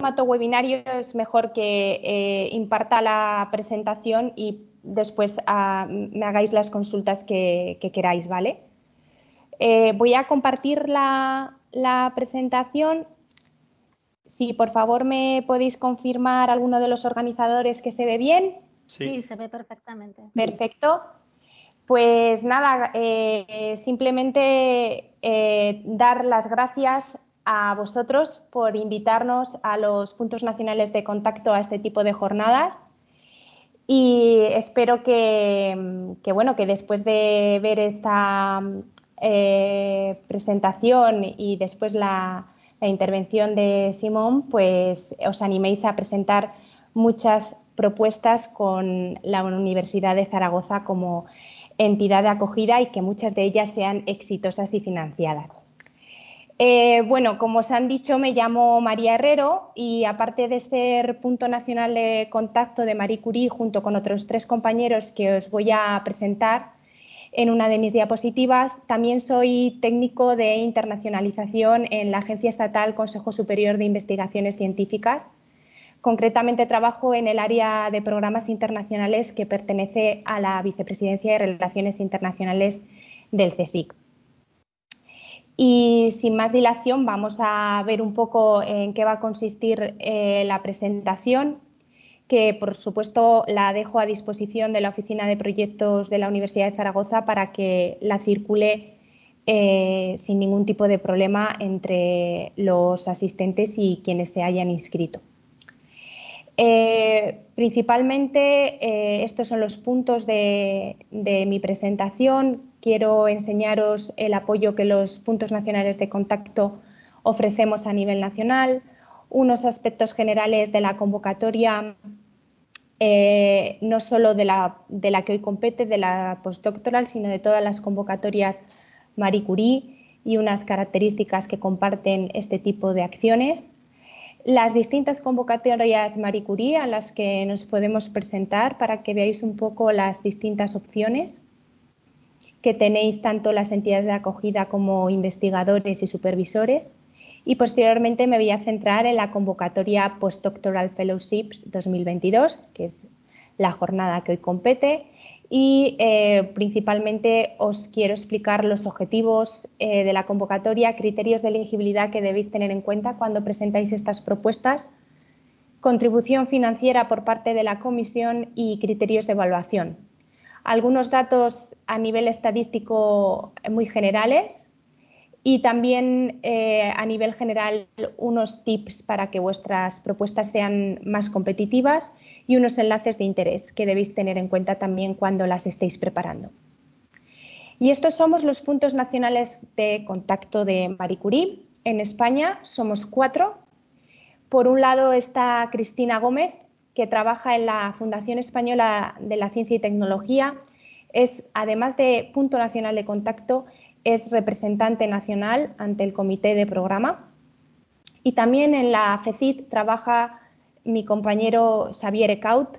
formato webinario es mejor que imparta la presentación y después me hagáis las consultas que queráis, ¿vale? Voy a compartir la presentación. Si por favor me podéis confirmar alguno de los organizadores que se ve bien. Sí, se ve perfectamente. Perfecto. Pues nada, simplemente dar las gracias a vosotros por invitarnos a los puntos nacionales de contacto a este tipo de jornadas y espero que después de ver esta presentación y después la intervención de Simón, pues os animéis a presentar muchas propuestas con la Universidad de Zaragoza como entidad de acogida y que muchas de ellas sean exitosas y financiadas. Bueno, como os han dicho, me llamo María Herrero y aparte de ser punto nacional de contacto de Marie Curie junto con otros 3 compañeros que os voy a presentar en una de mis diapositivas, también soy técnico de internacionalización en la Agencia Estatal Consejo Superior de Investigaciones Científicas. Concretamente trabajo en el área de programas internacionales que pertenece a la Vicepresidencia de Relaciones Internacionales del CSIC. Y sin más dilación vamos a ver un poco en qué va a consistir la presentación, que por supuesto la dejo a disposición de la Oficina de Proyectos de la Universidad de Zaragoza para que la circule sin ningún tipo de problema entre los asistentes y quienes se hayan inscrito. Principalmente estos son los puntos de mi presentación. Quiero enseñaros el apoyo que los puntos nacionales de contacto ofrecemos a nivel nacional, unos aspectos generales de la convocatoria, no solo de la que hoy compete, de la postdoctoral, sino de todas las convocatorias Marie Curie y unas características que comparten este tipo de acciones. Las distintas convocatorias Marie Curie a las que nos podemos presentar para que veáis un poco las distintas opciones que tenéis tanto las entidades de acogida como investigadores y supervisores. Y posteriormente me voy a centrar en la convocatoria Postdoctoral Fellowships 2022, que es la jornada que hoy compete. Y principalmente os quiero explicar los objetivos de la convocatoria, criterios de elegibilidad que debéis tener en cuenta cuando presentáis estas propuestas, contribución financiera por parte de la comisión y criterios de evaluación. Algunos datos a nivel estadístico muy generales y también a nivel general unos tips para que vuestras propuestas sean más competitivas y unos enlaces de interés que debéis tener en cuenta también cuando las estéis preparando. Y estos somos los puntos nacionales de contacto de Marie Curie. En España somos 4. Por un lado está Cristina Gómez, que trabaja en la Fundación Española de la Ciencia y Tecnología. Además de punto nacional de contacto, es representante nacional ante el comité de programa. Y también en la FECIT trabaja mi compañero Xavier Ecaut,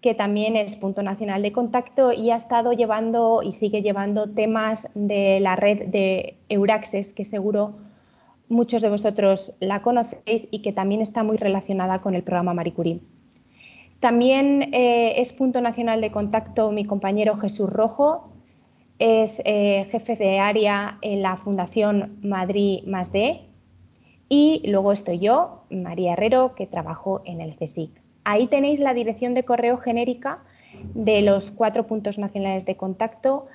que también es punto nacional de contacto y ha estado llevando y sigue llevando temas de la red de Euraccess, que seguro muchos de vosotros la conocéis y que también está muy relacionada con el programa Marie Curie. También es punto nacional de contacto mi compañero Jesús Rojo, es jefe de área en la Fundación Madrid+D. Y luego estoy yo, María Herrero, que trabajo en el CSIC. Ahí tenéis la dirección de correo genérica de los 4 puntos nacionales de contacto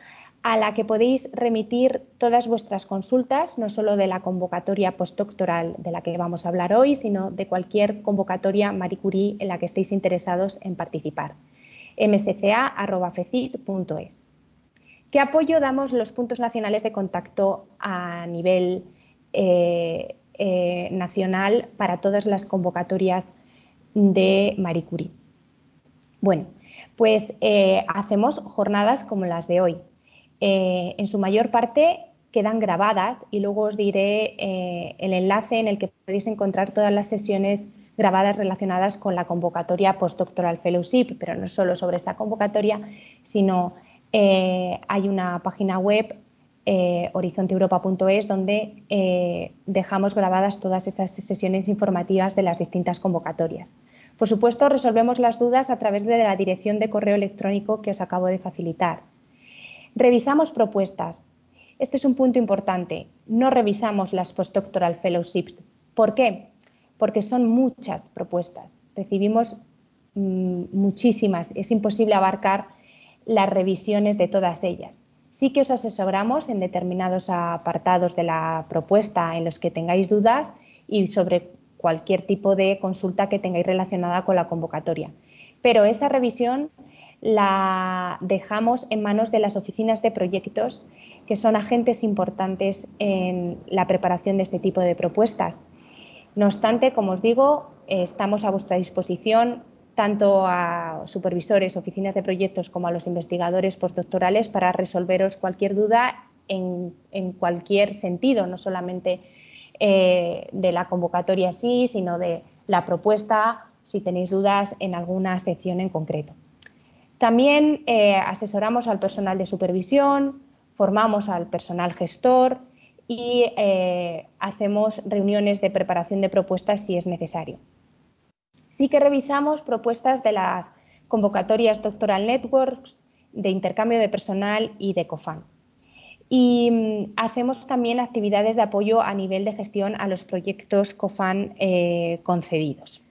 a la que podéis remitir todas vuestras consultas, no solo de la convocatoria postdoctoral de la que vamos a hablar hoy, sino de cualquier convocatoria Marie Curie en la que estéis interesados en participar. msca@fecit.es. ¿Qué apoyo damos los puntos nacionales de contacto a nivel nacional para todas las convocatorias de Marie Curie? Bueno, pues hacemos jornadas como las de hoy. En su mayor parte quedan grabadas y luego os diré el enlace en el que podéis encontrar todas las sesiones grabadas relacionadas con la convocatoria Postdoctoral Fellowship, pero no solo sobre esta convocatoria, sino hay una página web horizonteeuropa.es, donde dejamos grabadas todas esas sesiones informativas de las distintas convocatorias. Por supuesto, resolvemos las dudas a través de la dirección de correo electrónico que os acabo de facilitar. Revisamos propuestas. Este es un punto importante. No revisamos las postdoctoral fellowships. ¿Por qué? Porque son muchas propuestas. Recibimos muchísimas. Es imposible abarcar las revisiones de todas ellas. Sí que os asesoramos en determinados apartados de la propuesta en los que tengáis dudas y sobre cualquier tipo de consulta que tengáis relacionada con la convocatoria. Pero esa revisión la dejamos en manos de las oficinas de proyectos, que son agentes importantes en la preparación de este tipo de propuestas. No obstante, como os digo, estamos a vuestra disposición tanto a supervisores, oficinas de proyectos, como a los investigadores postdoctorales para resolveros cualquier duda en cualquier sentido, no solamente de la convocatoria sí, sino de la propuesta, si tenéis dudas en alguna sección en concreto. También asesoramos al personal de supervisión, formamos al personal gestor y hacemos reuniones de preparación de propuestas si es necesario. Sí que revisamos propuestas de las convocatorias Doctoral Networks, de intercambio de personal y de COFAN. Y hacemos también actividades de apoyo a nivel de gestión a los proyectos COFAN concedidos.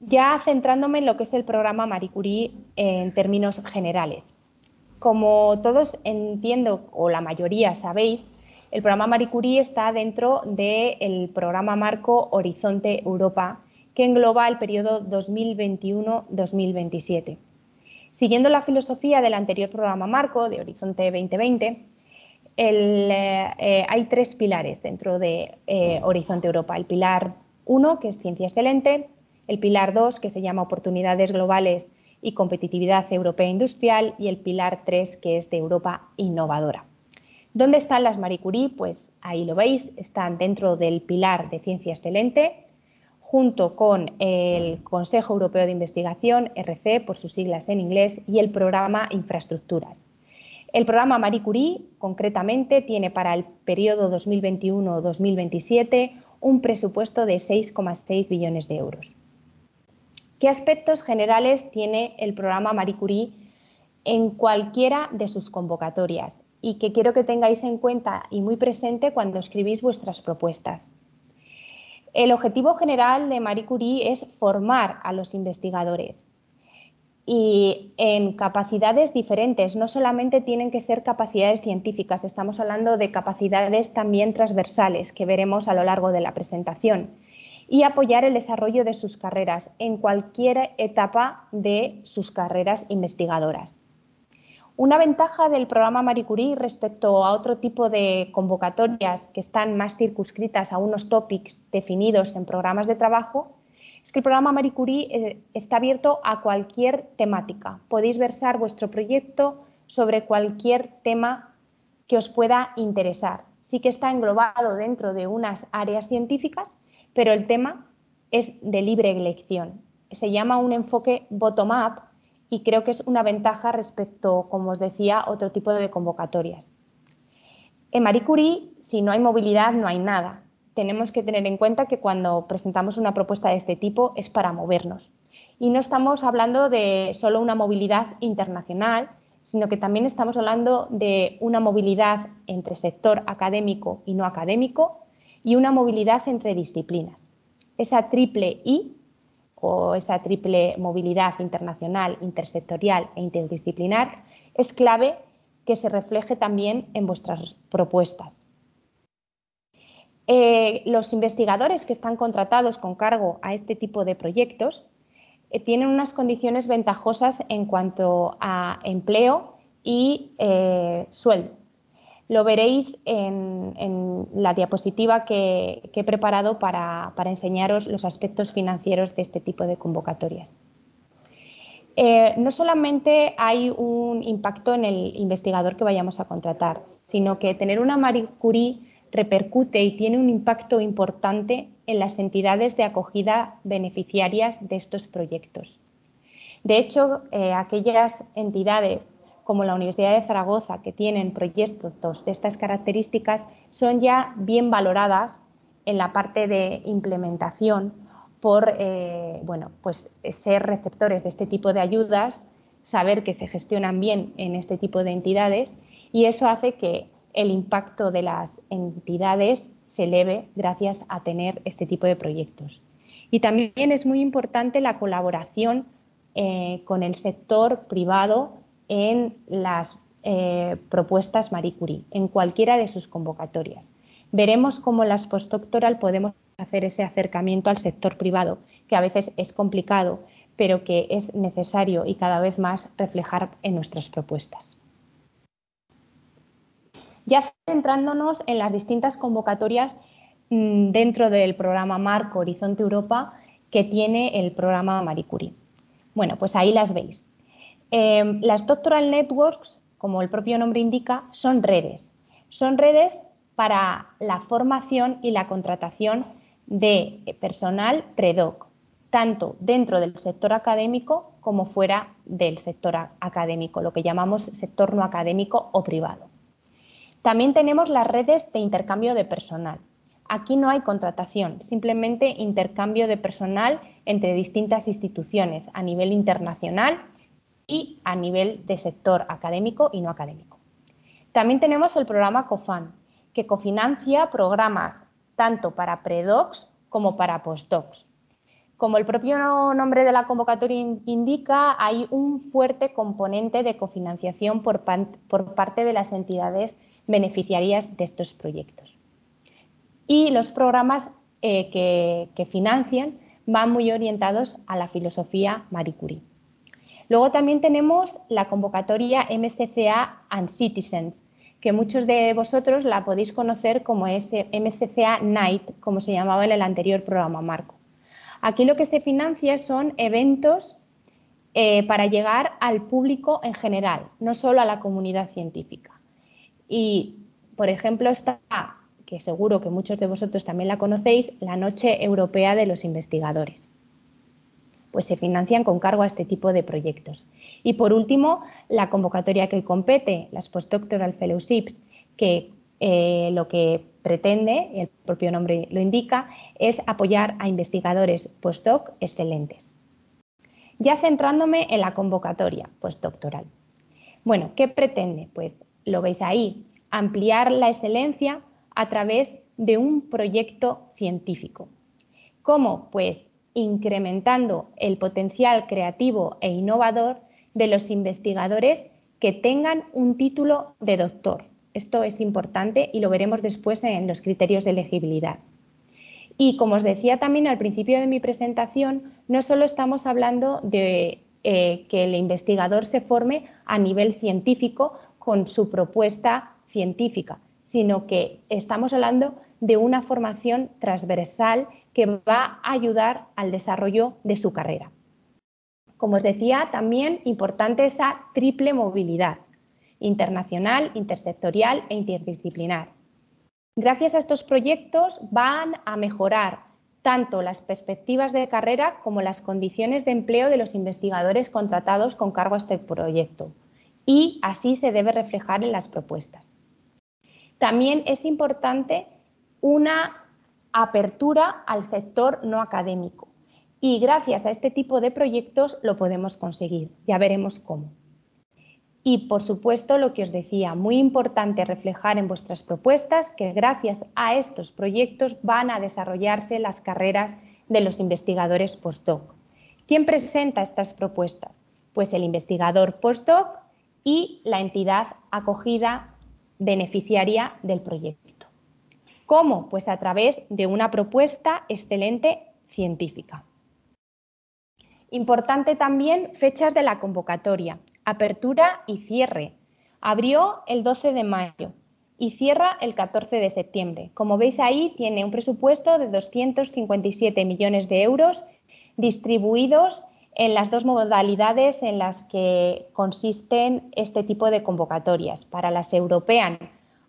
Ya centrándome en lo que es el programa Marie Curie en términos generales. Como todos entiendo, o la mayoría sabéis, el programa Marie Curie está dentro del programa marco Horizonte Europa, que engloba el periodo 2021-2027. Siguiendo la filosofía del anterior programa marco de Horizonte 2020, hay tres pilares dentro de Horizonte Europa. El pilar 1, que es Ciencia Excelente, el pilar 2, que se llama Oportunidades Globales y Competitividad Europea Industrial, y el pilar 3, que es de Europa Innovadora. ¿Dónde están las Marie Curie? Pues ahí lo veis, están dentro del pilar de Ciencia Excelente, junto con el Consejo Europeo de Investigación, RC, por sus siglas en inglés, y el programa Infraestructuras. El programa Marie Curie, concretamente, tiene para el periodo 2021-2027 un presupuesto de 6,6 billones de euros. ¿Qué aspectos generales tiene el programa Marie Curie en cualquiera de sus convocatorias? Y que quiero que tengáis en cuenta y muy presente cuando escribís vuestras propuestas. El objetivo general de Marie Curie es formar a los investigadores y en capacidades diferentes. No solamente tienen que ser capacidades científicas, estamos hablando de capacidades también transversales que veremos a lo largo de la presentación, y apoyar el desarrollo de sus carreras en cualquier etapa de sus carreras investigadoras. Una ventaja del programa Marie Curie respecto a otro tipo de convocatorias que están más circunscritas a unos topics definidos en programas de trabajo es que el programa Marie Curie está abierto a cualquier temática. Podéis versar vuestro proyecto sobre cualquier tema que os pueda interesar. Sí que está englobado dentro de unas áreas científicas, pero el tema es de libre elección. Se llama un enfoque bottom-up y creo que es una ventaja respecto, como os decía, a otro tipo de convocatorias. En Marie Curie, si no hay movilidad, no hay nada. Tenemos que tener en cuenta que cuando presentamos una propuesta de este tipo es para movernos. Y no estamos hablando de solo una movilidad internacional, sino que también estamos hablando de una movilidad entre sector académico y no académico y una movilidad entre disciplinas. Esa triple I, o esa triple movilidad internacional, intersectorial e interdisciplinar, es clave que se refleje también en vuestras propuestas. Los investigadores que están contratados con cargo a este tipo de proyectos tienen unas condiciones ventajosas en cuanto a empleo y sueldo. Lo veréis en la diapositiva que he preparado para enseñaros los aspectos financieros de este tipo de convocatorias. No solamente hay un impacto en el investigador que vayamos a contratar, sino que tener una Marie Curie repercute y tiene un impacto importante en las entidades de acogida beneficiarias de estos proyectos. De hecho, aquellas entidades como la Universidad de Zaragoza, que tienen proyectos de estas características, son ya bien valoradas en la parte de implementación por pues ser receptores de este tipo de ayudas, saber que se gestionan bien en este tipo de entidades, y eso hace que el impacto de las entidades se eleve gracias a tener este tipo de proyectos. Y también es muy importante la colaboración con el sector privado en las propuestas Marie Curie, en cualquiera de sus convocatorias. Veremos cómo en las postdoctoral podemos hacer ese acercamiento al sector privado, que a veces es complicado, pero que es necesario y cada vez más reflejar en nuestras propuestas. Ya centrándonos en las distintas convocatorias dentro del programa Marco Horizonte Europa que tiene el programa Marie Curie. Bueno, pues ahí las veis. Las Doctoral Networks, como el propio nombre indica, son redes. Son redes para la formación y la contratación de personal predoc, tanto dentro del sector académico como fuera del sector académico, lo que llamamos sector no académico o privado. También tenemos las redes de intercambio de personal. Aquí no hay contratación, simplemente intercambio de personal entre distintas instituciones a nivel internacional y a nivel de sector académico y no académico. También tenemos el programa COFAN, que cofinancia programas tanto para predocs como para postdocs. Como el propio nombre de la convocatoria indica, hay un fuerte componente de cofinanciación por parte de las entidades beneficiarias de estos proyectos. Y los programas que financian van muy orientados a la filosofía Marie Curie. Luego también tenemos la convocatoria MSCA and Citizens, que muchos de vosotros la podéis conocer como MSCA Night, como se llamaba en el anterior programa Marco. Aquí lo que se financia son eventos para llegar al público en general, no solo a la comunidad científica. Y, por ejemplo, está, que seguro que muchos de vosotros también la conocéis, la Noche Europea de los Investigadores. Pues se financian con cargo a este tipo de proyectos. Y por último, la convocatoria que compete, las Postdoctoral Fellowships, que lo que pretende, el propio nombre lo indica, es apoyar a investigadores postdoc excelentes. Ya centrándome en la convocatoria postdoctoral. Bueno, ¿qué pretende? Pues lo veis ahí, ampliar la excelencia a través de un proyecto científico. ¿Cómo? Pues incrementando el potencial creativo e innovador de los investigadores que tengan un título de doctor. Esto es importante y lo veremos después en los criterios de elegibilidad. Y como os decía también al principio de mi presentación, no solo estamos hablando de que el investigador se forme a nivel científico con su propuesta científica, sino que estamos hablando de una formación transversal que va a ayudar al desarrollo de su carrera. Como os decía, también importante esa triple movilidad, internacional, intersectorial e interdisciplinar. Gracias a estos proyectos van a mejorar tanto las perspectivas de carrera como las condiciones de empleo de los investigadores contratados con cargo a este proyecto, y así se debe reflejar en las propuestas. También es importante una apertura al sector no académico, y gracias a este tipo de proyectos lo podemos conseguir. Ya veremos cómo. Y, por supuesto, lo que os decía, muy importante reflejar en vuestras propuestas que gracias a estos proyectos van a desarrollarse las carreras de los investigadores postdoc. ¿Quién presenta estas propuestas? Pues el investigador postdoc y la entidad acogida beneficiaria del proyecto. ¿Cómo? Pues a través de una propuesta excelente científica. Importante también fechas de la convocatoria. Apertura y cierre. Abrió el 12 de mayo y cierra el 14 de septiembre. Como veis ahí, tiene un presupuesto de 257 millones de euros distribuidos en las dos modalidades en las que consisten este tipo de convocatorias. Para las European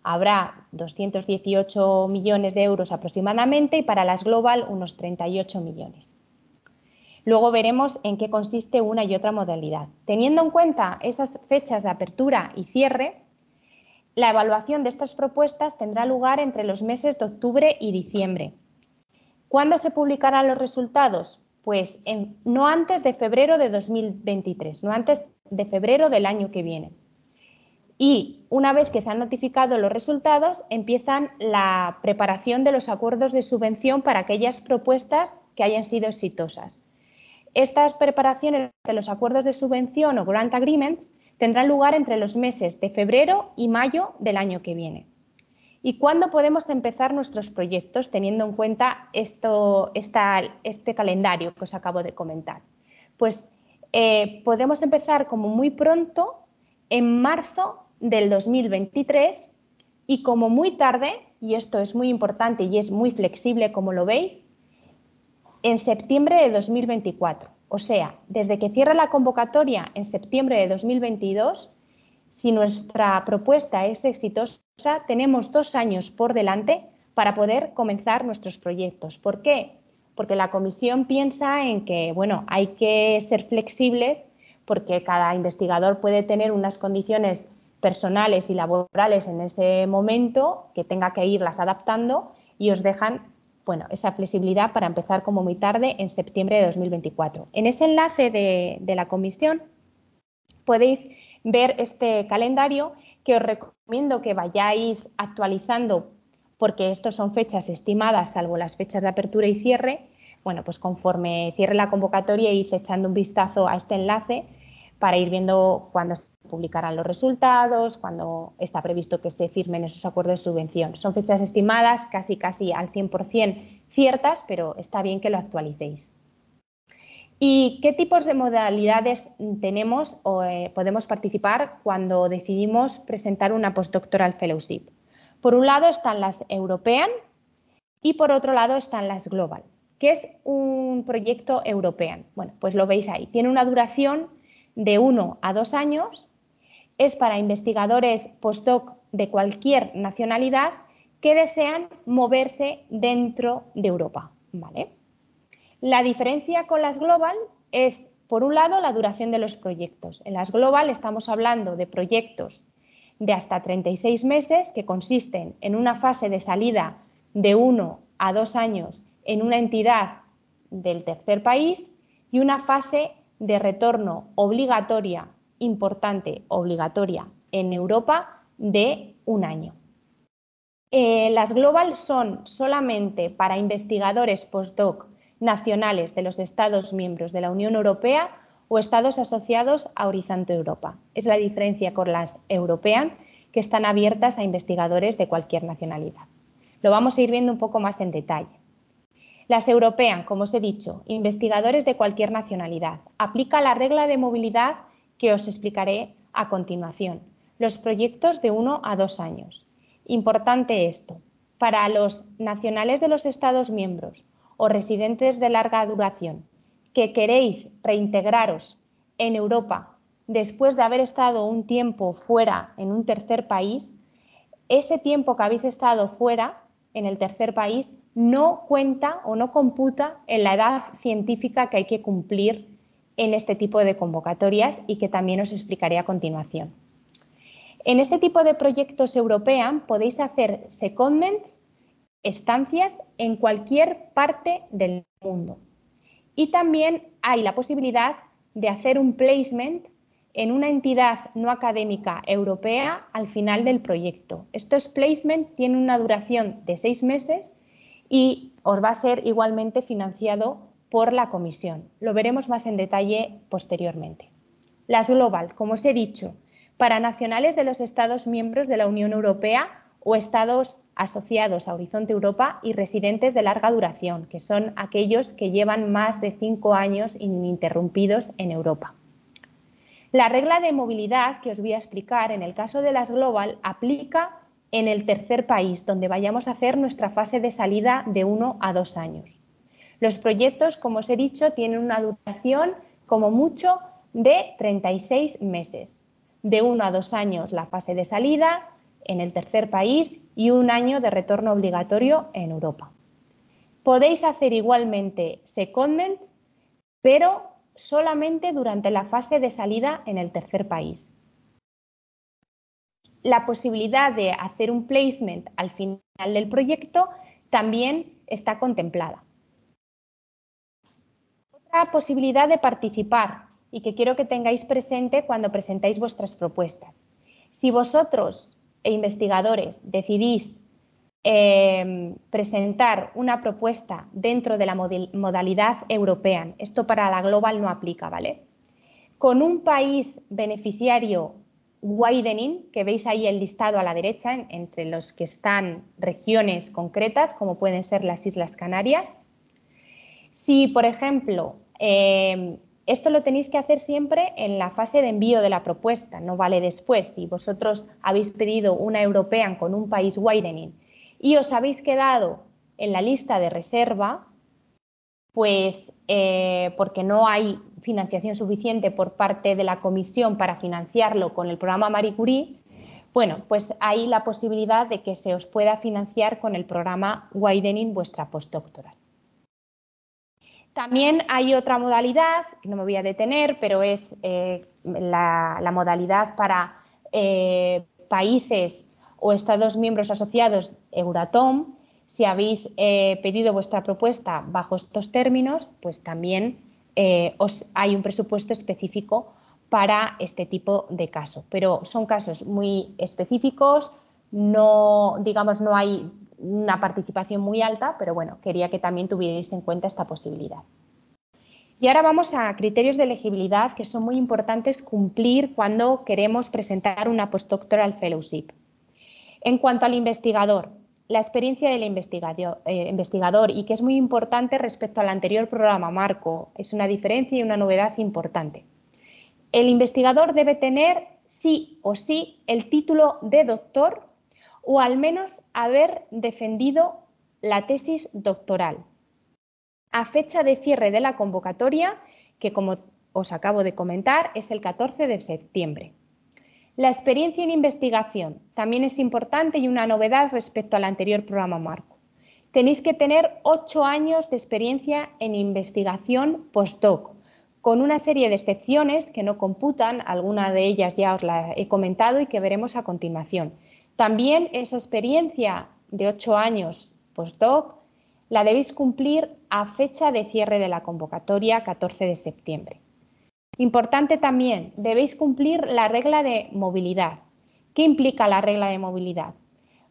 habrá 218 millones de euros aproximadamente y para las Global unos 38 millones. Luego veremos en qué consiste una y otra modalidad. Teniendo en cuenta esas fechas de apertura y cierre, la evaluación de estas propuestas tendrá lugar entre los meses de octubre y diciembre. ¿Cuándo se publicarán los resultados? Pues no antes de febrero de 2023, no antes de febrero del año que viene. Y una vez que se han notificado los resultados, empiezan la preparación de los acuerdos de subvención para aquellas propuestas que hayan sido exitosas. Estas preparaciones de los acuerdos de subvención o grant agreements tendrán lugar entre los meses de febrero y mayo del año que viene. ¿Y cuándo podemos empezar nuestros proyectos teniendo en cuenta este calendario que os acabo de comentar? Pues podemos empezar como muy pronto, en marzo del 2023 y como muy tarde, y esto es muy importante y es muy flexible como lo veis, en septiembre de 2024. O sea, desde que cierra la convocatoria en septiembre de 2022, si nuestra propuesta es exitosa, tenemos 2 años por delante para poder comenzar nuestros proyectos. ¿Por qué? Porque la comisión piensa en que, bueno, hay que ser flexibles porque cada investigador puede tener unas condiciones personales y laborales en ese momento que tenga que irlas adaptando y os dejan, bueno, esa flexibilidad para empezar como muy tarde en septiembre de 2024. En ese enlace de la comisión podéis ver este calendario que os recomiendo que vayáis actualizando porque estos son fechas estimadas salvo las fechas de apertura y cierre. Bueno, pues conforme cierre la convocatoria id echando un vistazo a este enlace para ir viendo cuándo se publicarán los resultados, cuándo está previsto que se firmen esos acuerdos de subvención. Son fechas estimadas casi al 100% ciertas, pero está bien que lo actualicéis. ¿Y qué tipos de modalidades tenemos o podemos participar cuando decidimos presentar una postdoctoral fellowship? Por un lado están las European y por otro lado están las Global. ¿Qué es un proyecto European? Bueno, pues lo veis ahí. Tiene una duración de 1 a 2 años. Es para investigadores postdoc de cualquier nacionalidad que desean moverse dentro de Europa, ¿vale? La diferencia con las Global es, por un lado, la duración de los proyectos. En las Global estamos hablando de proyectos de hasta 36 meses que consisten en una fase de salida de 1 a 2 años en una entidad del tercer país y una fase de retorno obligatoria, importante, obligatoria en Europa de 1 año. Las Global son solamente para investigadores postdoc nacionales de los Estados miembros de la Unión Europea o estados asociados a Horizonte Europa. Es la diferencia con las European, que están abiertas a investigadores de cualquier nacionalidad. Lo vamos a ir viendo un poco más en detalle. Las European, como os he dicho, investigadores de cualquier nacionalidad. Aplica la regla de movilidad que os explicaré a continuación. Los proyectos de 1 a 2 años. Importante esto, para los nacionales de los Estados miembros o residentes de larga duración que queréis reintegraros en Europa después de haber estado un tiempo fuera en un tercer país, ese tiempo que habéis estado fuera en el tercer país no cuenta o no computa en la edad científica que hay que cumplir en este tipo de convocatorias y que también os explicaré a continuación. En este tipo de proyectos European podéis hacer secondments, estancias en cualquier parte del mundo. Y también hay la posibilidad de hacer un placement en una entidad no académica europea al final del proyecto. Estos placements tienen una duración de 6 meses y os va a ser igualmente financiado por la comisión. Lo veremos más en detalle posteriormente. Las Global, como os he dicho, para nacionales de los Estados miembros de la Unión Europea o estados asociados a Horizonte Europa y residentes de larga duración, que son aquellos que llevan más de 5 años ininterrumpidos en Europa. La regla de movilidad que os voy a explicar en el caso de las Global aplica en el tercer país, donde vayamos a hacer nuestra fase de salida de 1 a 2 años. Los proyectos, como os he dicho, tienen una duración como mucho de 36 meses. De 1 a 2 años la fase de salida en el tercer país y 1 año de retorno obligatorio en Europa. Podéis hacer igualmente secondments pero solamente durante la fase de salida en el tercer país. La posibilidad de hacer un placement al final del proyecto también está contemplada. Otra posibilidad de participar y que quiero que tengáis presente cuando presentáis vuestras propuestas. Si vosotros, investigadores, decidís presentar una propuesta dentro de la modalidad europea, esto para la global no aplica, ¿vale? Con un país beneficiario widening, que veis ahí el listado a la derecha, entre los que están regiones concretas, como pueden ser las Islas Canarias. Si, por ejemplo, esto lo tenéis que hacer siempre en la fase de envío de la propuesta, no vale después. Si vosotros habéis pedido una European con un país widening y os habéis quedado en la lista de reserva, pues porque no hay financiación suficiente por parte de la Comisión para financiarlo con el programa Marie Curie, bueno, pues hay la posibilidad de que se os pueda financiar con el programa Widening vuestra postdoctoral. También hay otra modalidad, que no me voy a detener, pero es la modalidad para países o Estados miembros asociados Euratom. Si habéis pedido vuestra propuesta bajo estos términos, pues también hay un presupuesto específico para este tipo de casos. Pero son casos muy específicos, no, digamos, no hay una participación muy alta, pero bueno, quería que también tuvierais en cuenta esta posibilidad. Y ahora vamos a criterios de elegibilidad que son muy importantes cumplir cuando queremos presentar una postdoctoral fellowship. En cuanto al investigador, la experiencia del investigador y que es muy importante respecto al anterior programa marco, es una diferencia y una novedad importante. El investigador debe tener sí o sí el título de doctor o al menos haber defendido la tesis doctoral a fecha de cierre de la convocatoria, que como os acabo de comentar es el 14 de septiembre. La experiencia en investigación también es importante y una novedad respecto al anterior programa marco. Tenéis que tener 8 años de experiencia en investigación postdoc, con una serie de excepciones que no computan, alguna de ellas ya os la he comentado y que veremos a continuación. También esa experiencia de 8 años postdoc la debéis cumplir a fecha de cierre de la convocatoria, 14 de septiembre. Importante también, debéis cumplir la regla de movilidad. ¿Qué implica la regla de movilidad?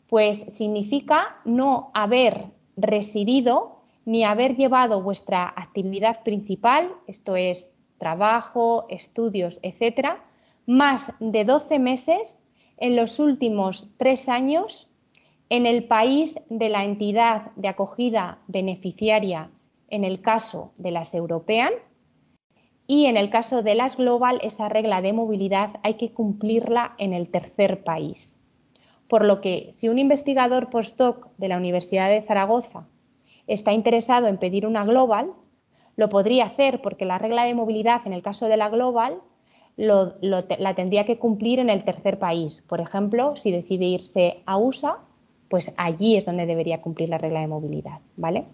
Pues significa no haber residido ni haber llevado vuestra actividad principal, esto es trabajo, estudios, etcétera, más de 12 meses en los últimos 3 años en el país de la entidad de acogida beneficiaria en el caso de las European, y en el caso de las Global, esa regla de movilidad hay que cumplirla en el tercer país. Por lo que si un investigador postdoc de la Universidad de Zaragoza está interesado en pedir una Global, lo podría hacer porque la regla de movilidad en el caso de la Global la tendría que cumplir en el tercer país. Por ejemplo, si decide irse a USA, pues allí es donde debería cumplir la regla de movilidad, ¿vale?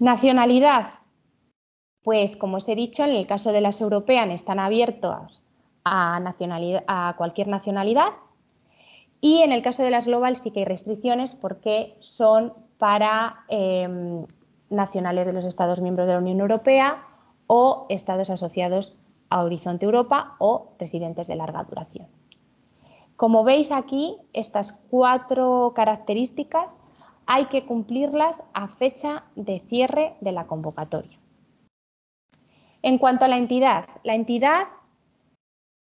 Nacionalidad. Pues como os he dicho, en el caso de las European están abiertos a cualquier nacionalidad y en el caso de las Global sí que hay restricciones porque son para nacionales de los Estados miembros de la Unión Europea o estados asociados a Horizonte Europa o residentes de larga duración. Como veis aquí, estas 4 características hay que cumplirlas a fecha de cierre de la convocatoria. En cuanto a la entidad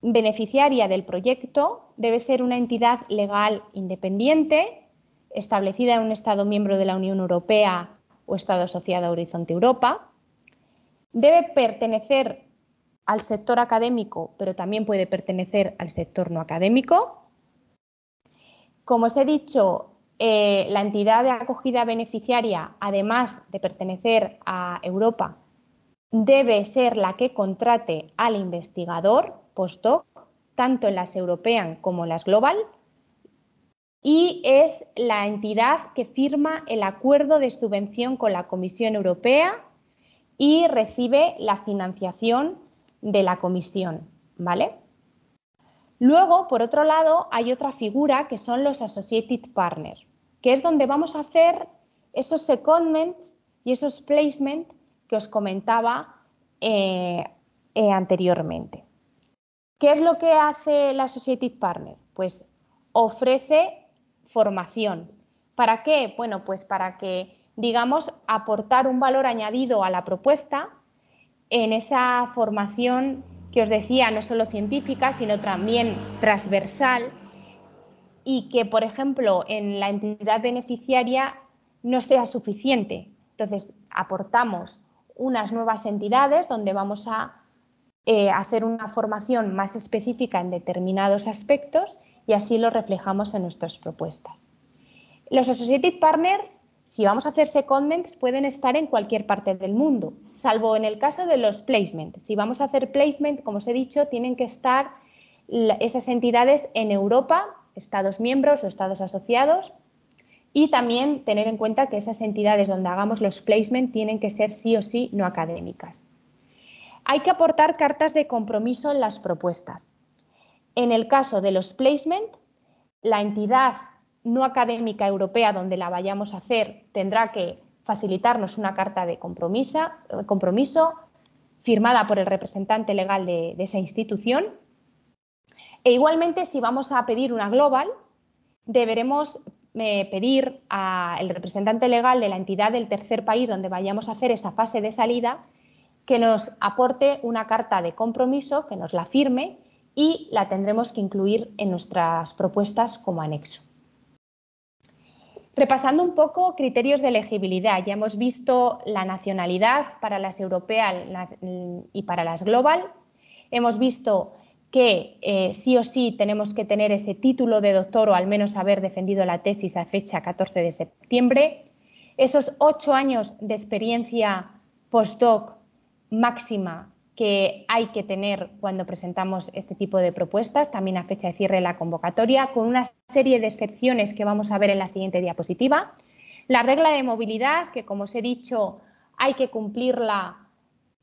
beneficiaria del proyecto debe ser una entidad legal independiente, establecida en un Estado miembro de la Unión Europea o Estado asociado a Horizonte Europa. Debe pertenecer al sector académico, pero también puede pertenecer al sector no académico. Como os he dicho, la entidad de acogida beneficiaria, además de pertenecer a Europa, debe ser la que contrate al investigador postdoc, tanto en las European como en las Global, y es la entidad que firma el acuerdo de subvención con la Comisión Europea y recibe la financiación de la comisión, ¿vale? Luego, por otro lado, hay otra figura que son los Associated Partners, que es donde vamos a hacer esos secondments y esos placements que os comentaba anteriormente. ¿Qué es lo que hace la Associated Partner? Pues ofrece formación. ¿Para qué? Bueno, pues para que, digamos, aportar un valor añadido a la propuesta en esa formación que os decía, no solo científica, sino también transversal, y que, por ejemplo, en la entidad beneficiaria no sea suficiente. Entonces, aportamos unas nuevas entidades donde vamos a hacer una formación más específica en determinados aspectos y así lo reflejamos en nuestras propuestas. Los Associated Partners, si vamos a hacer secondments, pueden estar en cualquier parte del mundo, salvo en el caso de los placements. Si vamos a hacer placement, como os he dicho, tienen que estar esas entidades en Europa, Estados miembros o Estados asociados, y también tener en cuenta que esas entidades donde hagamos los placements tienen que ser sí o sí no académicas. Hay que aportar cartas de compromiso en las propuestas. En el caso de los placement, la entidad no académica europea donde la vayamos a hacer tendrá que facilitarnos una carta de compromiso firmada por el representante legal de esa institución. E igualmente, si vamos a pedir una global, deberemos pedir al representante legal de la entidad del tercer país donde vayamos a hacer esa fase de salida que nos aporte una carta de compromiso, que nos la firme y la tendremos que incluir en nuestras propuestas como anexo. Repasando un poco criterios de elegibilidad, ya hemos visto la nacionalidad para las europeas y para las global. Hemos visto que sí o sí tenemos que tener ese título de doctor o al menos haber defendido la tesis a fecha 14 de septiembre. Esos 8 años de experiencia postdoc máxima que hay que tener cuando presentamos este tipo de propuestas, también a fecha de cierre de la convocatoria, con una serie de excepciones que vamos a ver en la siguiente diapositiva. La regla de movilidad, que como os he dicho, hay que cumplirla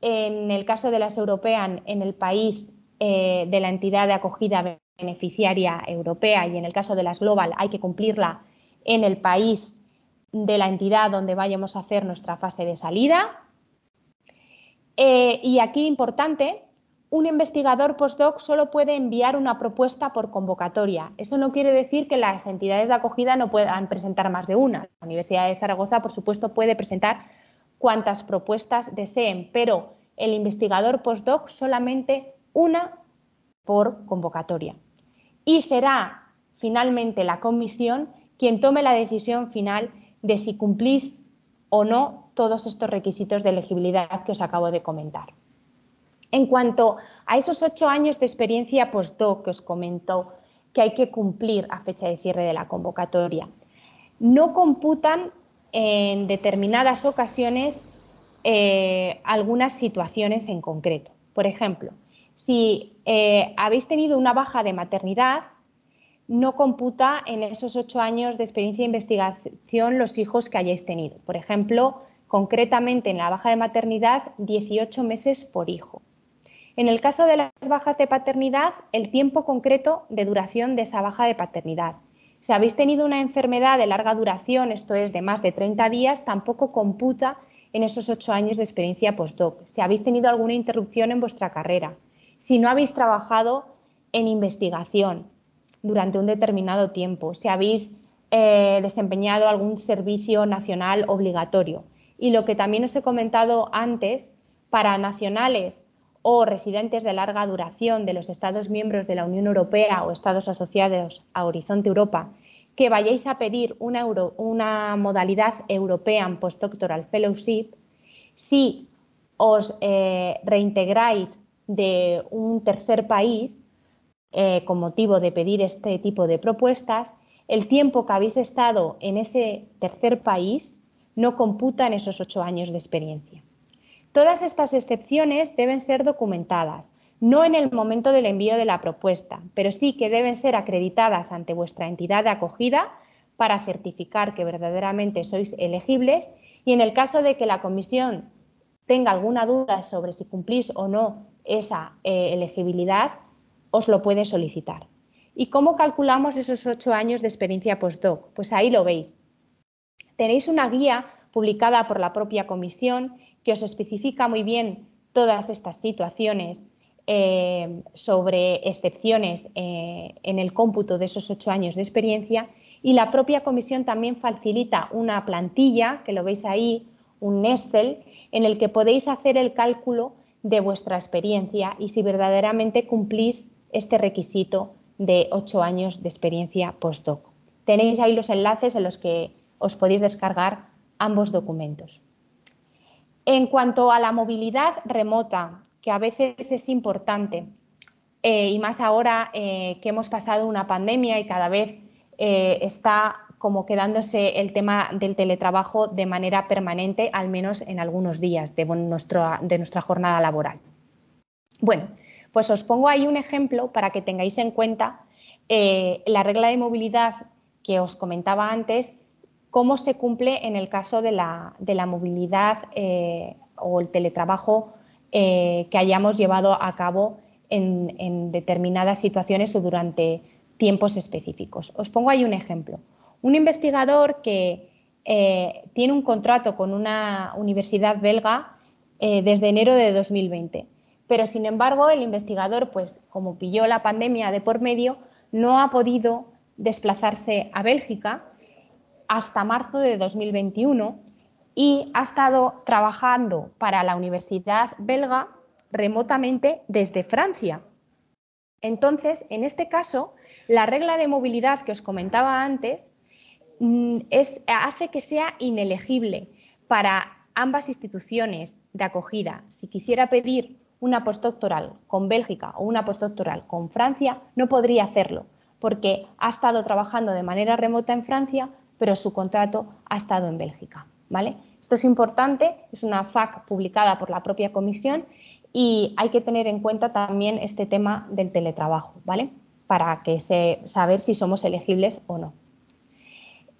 en el caso de las European en el país de la entidad de acogida beneficiaria europea y en el caso de las Global hay que cumplirla en el país de la entidad donde vayamos a hacer nuestra fase de salida. Y aquí importante, un investigador postdoc solo puede enviar una propuesta por convocatoria. Eso no quiere decir que las entidades de acogida no puedan presentar más de una. La Universidad de Zaragoza, por supuesto, puede presentar cuantas propuestas deseen, pero el investigador postdoc solamente una por convocatoria. Y será finalmente la comisión quien tome la decisión final de si cumplís o no todos estos requisitos de elegibilidad que os acabo de comentar. En cuanto a esos 8 años de experiencia postdoc que os comento que hay que cumplir a fecha de cierre de la convocatoria, no computan en determinadas ocasiones algunas situaciones en concreto. Por ejemplo, si habéis tenido una baja de maternidad, no computa en esos 8 años de experiencia de investigación los hijos que hayáis tenido. Por ejemplo, concretamente en la baja de maternidad, 18 meses por hijo. En el caso de las bajas de paternidad, el tiempo concreto de duración de esa baja de paternidad. Si habéis tenido una enfermedad de larga duración, esto es de más de 30 días, tampoco computa en esos 8 años de experiencia postdoc. Si habéis tenido alguna interrupción en vuestra carrera, si no habéis trabajado en investigación durante un determinado tiempo, si habéis desempeñado algún servicio nacional obligatorio. Y lo que también os he comentado antes, para nacionales o residentes de larga duración de los Estados miembros de la Unión Europea o Estados asociados a Horizonte Europa, que vayáis a pedir una modalidad European Postdoctoral Fellowship, si os reintegráis de un tercer país con motivo de pedir este tipo de propuestas, el tiempo que habéis estado en ese tercer país no computa en esos 8 años de experiencia. Todas estas excepciones deben ser documentadas, no en el momento del envío de la propuesta, pero sí que deben ser acreditadas ante vuestra entidad de acogida para certificar que verdaderamente sois elegibles y en el caso de que la comisión tenga alguna duda sobre si cumplís o no esa elegibilidad, os lo puede solicitar. ¿Y cómo calculamos esos 8 años de experiencia postdoc? Pues ahí lo veis. Tenéis una guía publicada por la propia comisión que os especifica muy bien todas estas situaciones sobre excepciones en el cómputo de esos 8 años de experiencia, y la propia comisión también facilita una plantilla, que lo veis ahí, un Excel, en el que podéis hacer el cálculo de vuestra experiencia y si verdaderamente cumplís este requisito de 8 años de experiencia postdoc. Tenéis ahí los enlaces en los que os podéis descargar ambos documentos. En cuanto a la movilidad remota, que a veces es importante, y más ahora que hemos pasado una pandemia y cada vez está como quedándose el tema del teletrabajo de manera permanente, al menos en algunos días de nuestra jornada laboral. Bueno, pues os pongo ahí un ejemplo para que tengáis en cuenta la regla de movilidad que os comentaba antes, cómo se cumple en el caso de la movilidad o el teletrabajo que hayamos llevado a cabo en determinadas situaciones o durante tiempos específicos. Os pongo ahí un ejemplo. Un investigador que tiene un contrato con una universidad belga desde enero de 2020, pero sin embargo el investigador, pues como pilló la pandemia de por medio, no ha podido desplazarse a Bélgica hasta marzo de 2021 y ha estado trabajando para la universidad belga remotamente desde Francia. Entonces, en este caso, la regla de movilidad que os comentaba antes hace que sea inelegible para ambas instituciones de acogida. Si quisiera pedir una postdoctoral con Bélgica o una postdoctoral con Francia, no podría hacerlo, porque ha estado trabajando de manera remota en Francia, pero su contrato ha estado en Bélgica, ¿vale? Esto es importante, es una FAQ publicada por la propia comisión y hay que tener en cuenta también este tema del teletrabajo, ¿vale? Para saber si somos elegibles o no.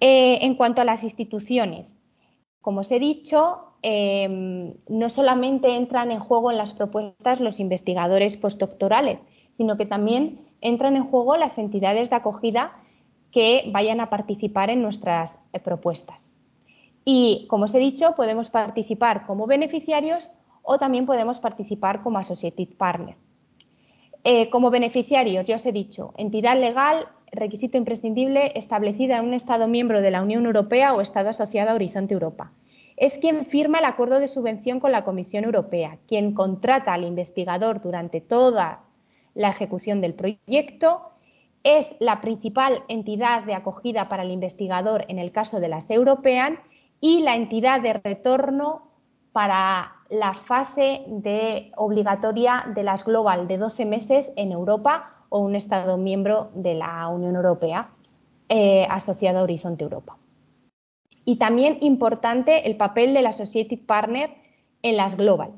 En cuanto a las instituciones, como os he dicho, no solamente entran en juego en las propuestas los investigadores postdoctorales, sino que también entran en juego las entidades de acogida que vayan a participar en nuestras propuestas. Y, como os he dicho, podemos participar como beneficiarios o también podemos participar como associated partner. Como beneficiarios, ya os he dicho, entidad legal, requisito imprescindible, establecida en un Estado miembro de la Unión Europea o Estado asociado a Horizonte Europa. Es quien firma el acuerdo de subvención con la Comisión Europea, quien contrata al investigador durante toda la ejecución del proyecto, es la principal entidad de acogida para el investigador en el caso de las European y la entidad de retorno para la fase obligatoria de las Global de 12 meses en Europa o un Estado miembro de la Unión Europea asociado a Horizonte Europa. Y también importante el papel del Associated Partner en las Global.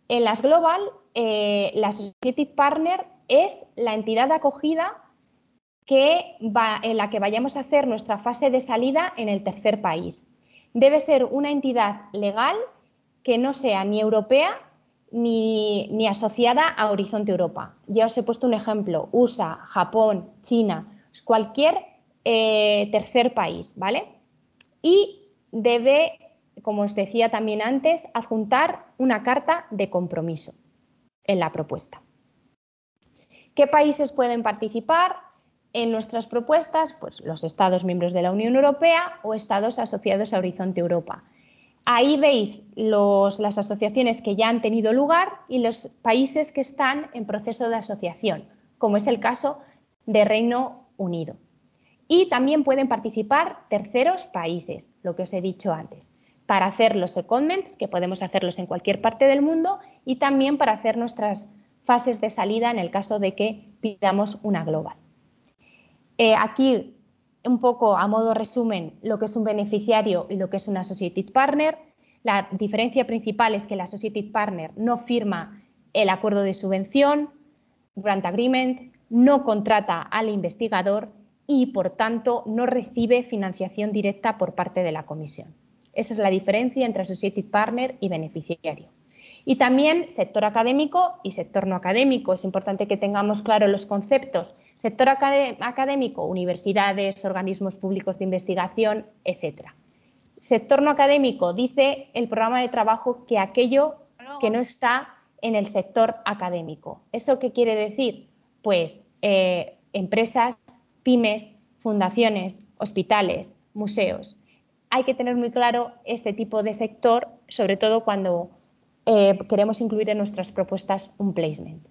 En las Global, la Associated Partner es la entidad de acogida en la que vayamos a hacer nuestra fase de salida en el tercer país. Debe ser una entidad legal que no sea ni europea ni asociada a Horizonte Europa. Ya os he puesto un ejemplo, USA, Japón, China, cualquier tercer país, ¿vale? Y debe, como os decía también antes, adjuntar una carta de compromiso en la propuesta. ¿Qué países pueden participar en nuestras propuestas? Pues los Estados miembros de la Unión Europea o Estados asociados a Horizonte Europa. Ahí veis las asociaciones que ya han tenido lugar y los países que están en proceso de asociación, como es el caso de Reino Unido. Y también pueden participar terceros países, lo que os he dicho antes, para hacer los secondments, que podemos hacerlos en cualquier parte del mundo, y también para hacer nuestras fases de salida en el caso de que pidamos una global. Aquí, un poco a modo resumen, lo que es un beneficiario y lo que es un associated partner. La diferencia principal es que el associated partner no firma el acuerdo de subvención, grant agreement, no contrata al investigador y, por tanto, no recibe financiación directa por parte de la comisión. Esa es la diferencia entre associated partner y beneficiario. Y también sector académico y sector no académico. Es importante que tengamos claros los conceptos. Sector académico, universidades, organismos públicos de investigación, etc. Sector no académico, dice el programa de trabajo que aquello que no está en el sector académico. ¿Eso qué quiere decir? Pues empresas, pymes, fundaciones, hospitales, museos. Hay que tener muy claro este tipo de sector, sobre todo cuando queremos incluir en nuestras propuestas un placement.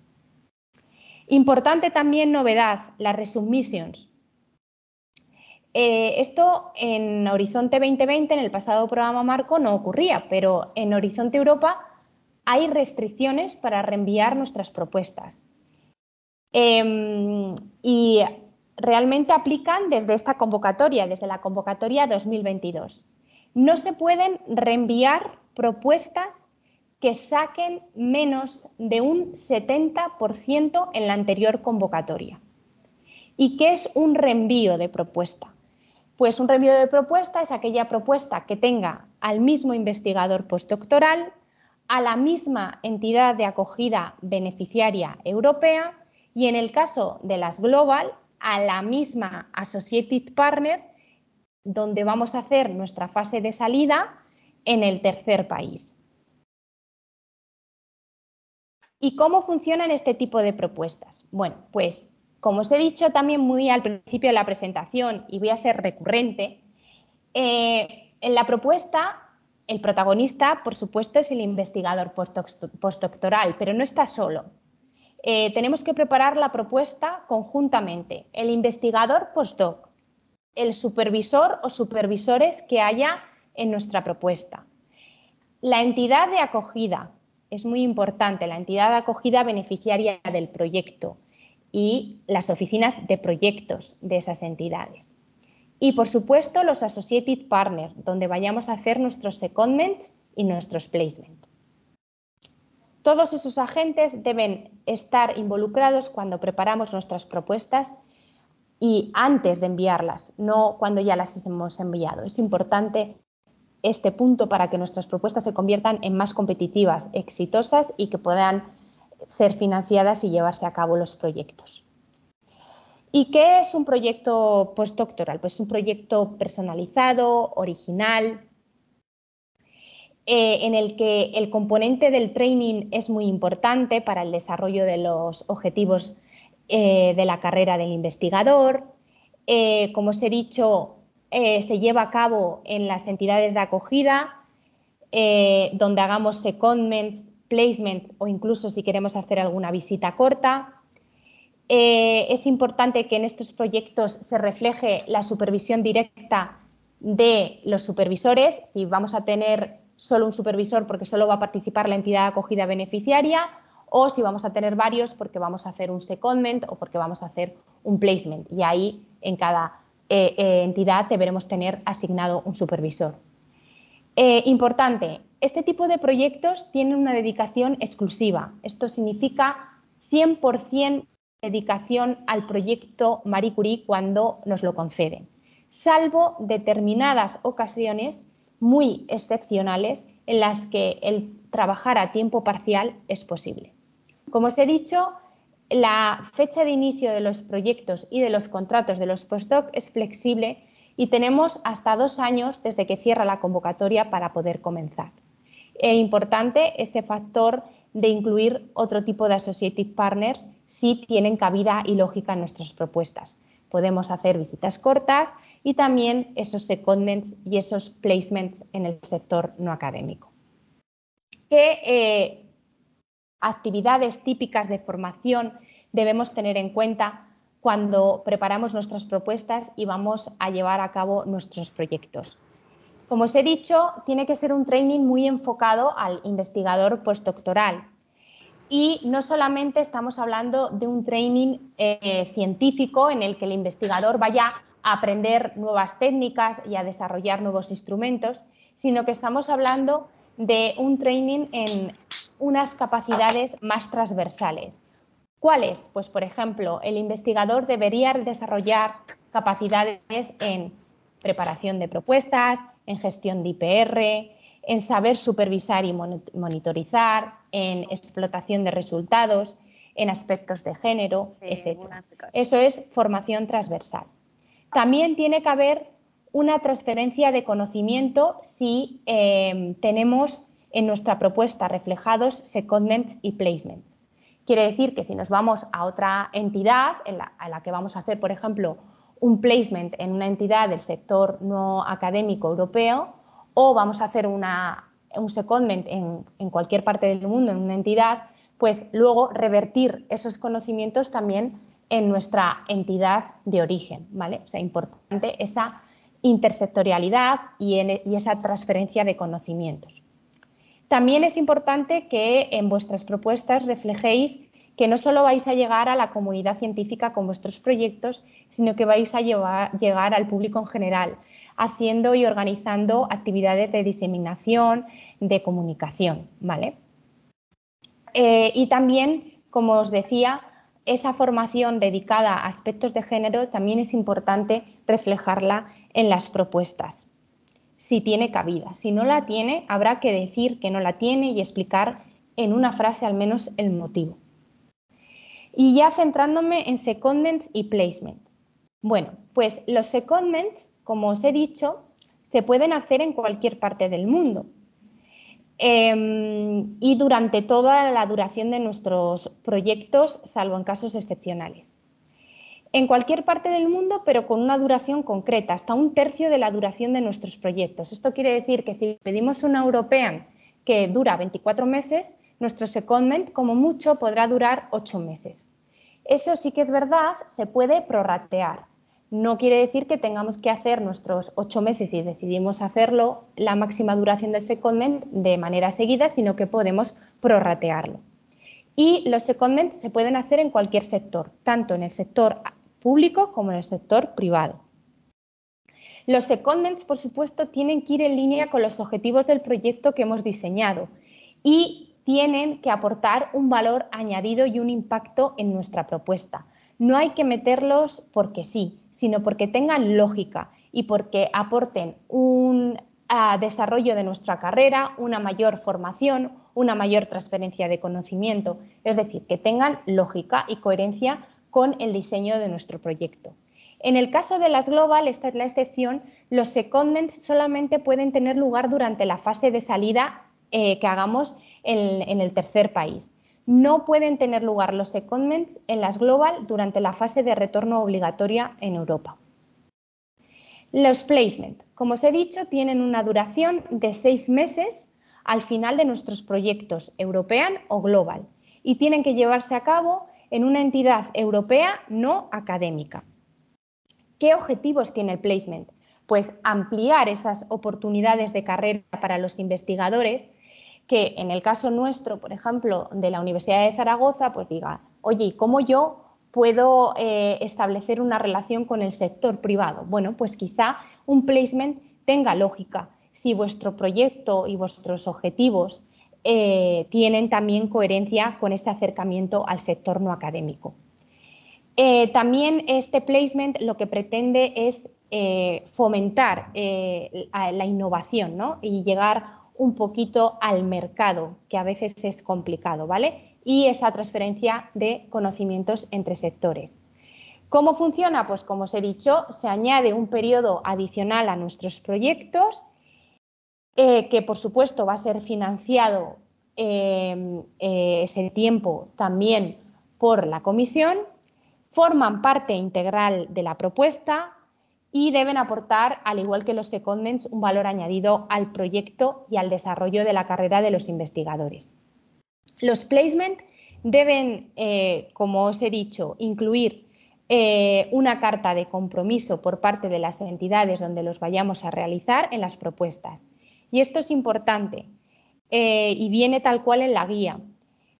Importante también novedad, las resubmissions. Esto en Horizonte 2020, en el pasado programa marco, no ocurría, pero en Horizonte Europa hay restricciones para reenviar nuestras propuestas. Y realmente aplican desde esta convocatoria, desde la convocatoria 2022. No se pueden reenviar propuestas que saquen menos de un 70% en la anterior convocatoria. ¿Y qué es un reenvío de propuesta? Pues un reenvío de propuesta es aquella propuesta que tenga al mismo investigador postdoctoral, a la misma entidad de acogida beneficiaria europea y, en el caso de las Global, a la misma Associated Partner, donde vamos a hacer nuestra fase de salida en el tercer país. ¿Y cómo funcionan este tipo de propuestas? Bueno, pues como os he dicho también muy al principio de la presentación, y voy a ser recurrente, en la propuesta el protagonista, por supuesto, es el investigador postdoctoral, pero no está solo. Tenemos que preparar la propuesta conjuntamente, el investigador postdoc, el supervisor o supervisores que haya en nuestra propuesta, la entidad de acogida, es muy importante, la entidad de acogida beneficiaria del proyecto y las oficinas de proyectos de esas entidades. Y, por supuesto, los Associated Partners, donde vayamos a hacer nuestros secondments y nuestros placements. Todos esos agentes deben estar involucrados cuando preparamos nuestras propuestas y antes de enviarlas, no cuando ya las hemos enviado. Es importante este punto para que nuestras propuestas se conviertan en más competitivas, exitosas y que puedan ser financiadas y llevarse a cabo los proyectos. ¿Y qué es un proyecto postdoctoral? Pues un proyecto personalizado, original, en el que el componente del training es muy importante para el desarrollo de los objetivos de la carrera del investigador. Como os he dicho, se lleva a cabo en las entidades de acogida, donde hagamos secondments, placements o incluso si queremos hacer alguna visita corta. Es importante que en estos proyectos se refleje la supervisión directa de los supervisores. Si vamos a tener solo un supervisor porque solo va a participar la entidad de acogida beneficiaria, o si vamos a tener varios porque vamos a hacer un secondment o porque vamos a hacer un placement. Y ahí en cada entidad deberemos tener asignado un supervisor. Importante, este tipo de proyectos tienen una dedicación exclusiva. Esto significa 100% dedicación al proyecto Marie Curie cuando nos lo conceden, salvo determinadas ocasiones muy excepcionales en las que el trabajar a tiempo parcial es posible. Como os he dicho, la fecha de inicio de los proyectos y de los contratos de los postdoc es flexible y tenemos hasta 2 años desde que cierra la convocatoria para poder comenzar. Es importante ese factor de incluir otro tipo de Associated Partners si tienen cabida y lógica en nuestras propuestas. Podemos hacer visitas cortas y también esos secondments y esos placements en el sector no académico. ¿Qué actividades típicas de formación debemos tener en cuenta cuando preparamos nuestras propuestas y vamos a llevar a cabo nuestros proyectos? Como os he dicho, tiene que ser un training muy enfocado al investigador postdoctoral. Y no solamente estamos hablando de un training científico en el que el investigador vaya a aprender nuevas técnicas y a desarrollar nuevos instrumentos, sino que estamos hablando de un training en unas capacidades más transversales. ¿Cuáles? Pues, por ejemplo, el investigador debería desarrollar capacidades en preparación de propuestas, en gestión de IPR, en saber supervisar y monitorizar, en explotación de resultados, en aspectos de género, etc. Eso es formación transversal. También tiene que haber una transferencia de conocimiento si tenemos en nuestra propuesta reflejados secondments y placements. Quiere decir que si nos vamos a otra entidad a la que vamos a hacer, por ejemplo, un placement en una entidad del sector no académico europeo, o vamos a hacer un secondment en cualquier parte del mundo, en una entidad, pues luego revertir esos conocimientos también en nuestra entidad de origen, ¿vale? O sea, importante esa intersectorialidad y esa transferencia de conocimientos. También es importante que en vuestras propuestas reflejéis que no solo vais a llegar a la comunidad científica con vuestros proyectos, sino que vais a llegar al público en general, haciendo y organizando actividades de diseminación, de comunicación, ¿vale? Y también, como os decía, esa formación dedicada a aspectos de género también es importante reflejarla en las propuestas, si tiene cabida. Si no la tiene, habrá que decir que no la tiene y explicar en una frase al menos el motivo. Y ya centrándome en secondments y placements. Bueno, pues los secondments, como os he dicho, se pueden hacer en cualquier parte del mundo y durante toda la duración de nuestros proyectos, salvo en casos excepcionales. En cualquier parte del mundo, pero con una duración concreta, hasta 1/3 de la duración de nuestros proyectos. Esto quiere decir que si pedimos una European que dura 24 meses, nuestro secondment, como mucho, podrá durar 8 meses. Eso sí que es verdad, se puede prorratear. No quiere decir que tengamos que hacer nuestros 8 meses y decidimos hacerlo la máxima duración del secondment de manera seguida, sino que podemos prorratearlo. Y los secondments se pueden hacer en cualquier sector, tanto en el sector público como en el sector privado. Los secondments, por supuesto, tienen que ir en línea con los objetivos del proyecto que hemos diseñado y tienen que aportar un valor añadido y un impacto en nuestra propuesta. No hay que meterlos porque sí, sino porque tengan lógica y porque aporten un desarrollo de nuestra carrera, una mayor formación, una mayor transferencia de conocimiento, es decir, que tengan lógica y coherencia con el diseño de nuestro proyecto. En el caso de las Global, esta es la excepción, los secondments solamente pueden tener lugar durante la fase de salida que hagamos en el tercer país. No pueden tener lugar los secondments en las Global durante la fase de retorno obligatoria en Europa. Los placement, como os he dicho, tienen una duración de 6 meses al final de nuestros proyectos European o Global y tienen que llevarse a cabo en una entidad europea no académica. ¿Qué objetivos tiene el placement? Pues ampliar esas oportunidades de carrera para los investigadores que en el caso nuestro, por ejemplo, de la Universidad de Zaragoza, pues diga, oye, ¿y cómo yo puedo establecer una relación con el sector privado? Bueno, pues quizá un placement tenga lógica si vuestro proyecto y vuestros objetivos tienen también coherencia con este acercamiento al sector no académico. También este placement lo que pretende es fomentar la innovación, ¿no? Y llegar un poquito al mercado, que a veces es complicado, ¿vale? Y esa transferencia de conocimientos entre sectores. ¿Cómo funciona? Pues como os he dicho, se añade un periodo adicional a nuestros proyectos que por supuesto va a ser financiado ese tiempo también por la comisión, forman parte integral de la propuesta y deben aportar, al igual que los secondments, un valor añadido al proyecto y al desarrollo de la carrera de los investigadores. Los placement deben, como os he dicho, incluir una carta de compromiso por parte de las entidades donde los vayamos a realizar en las propuestas. Y esto es importante y viene tal cual en la guía.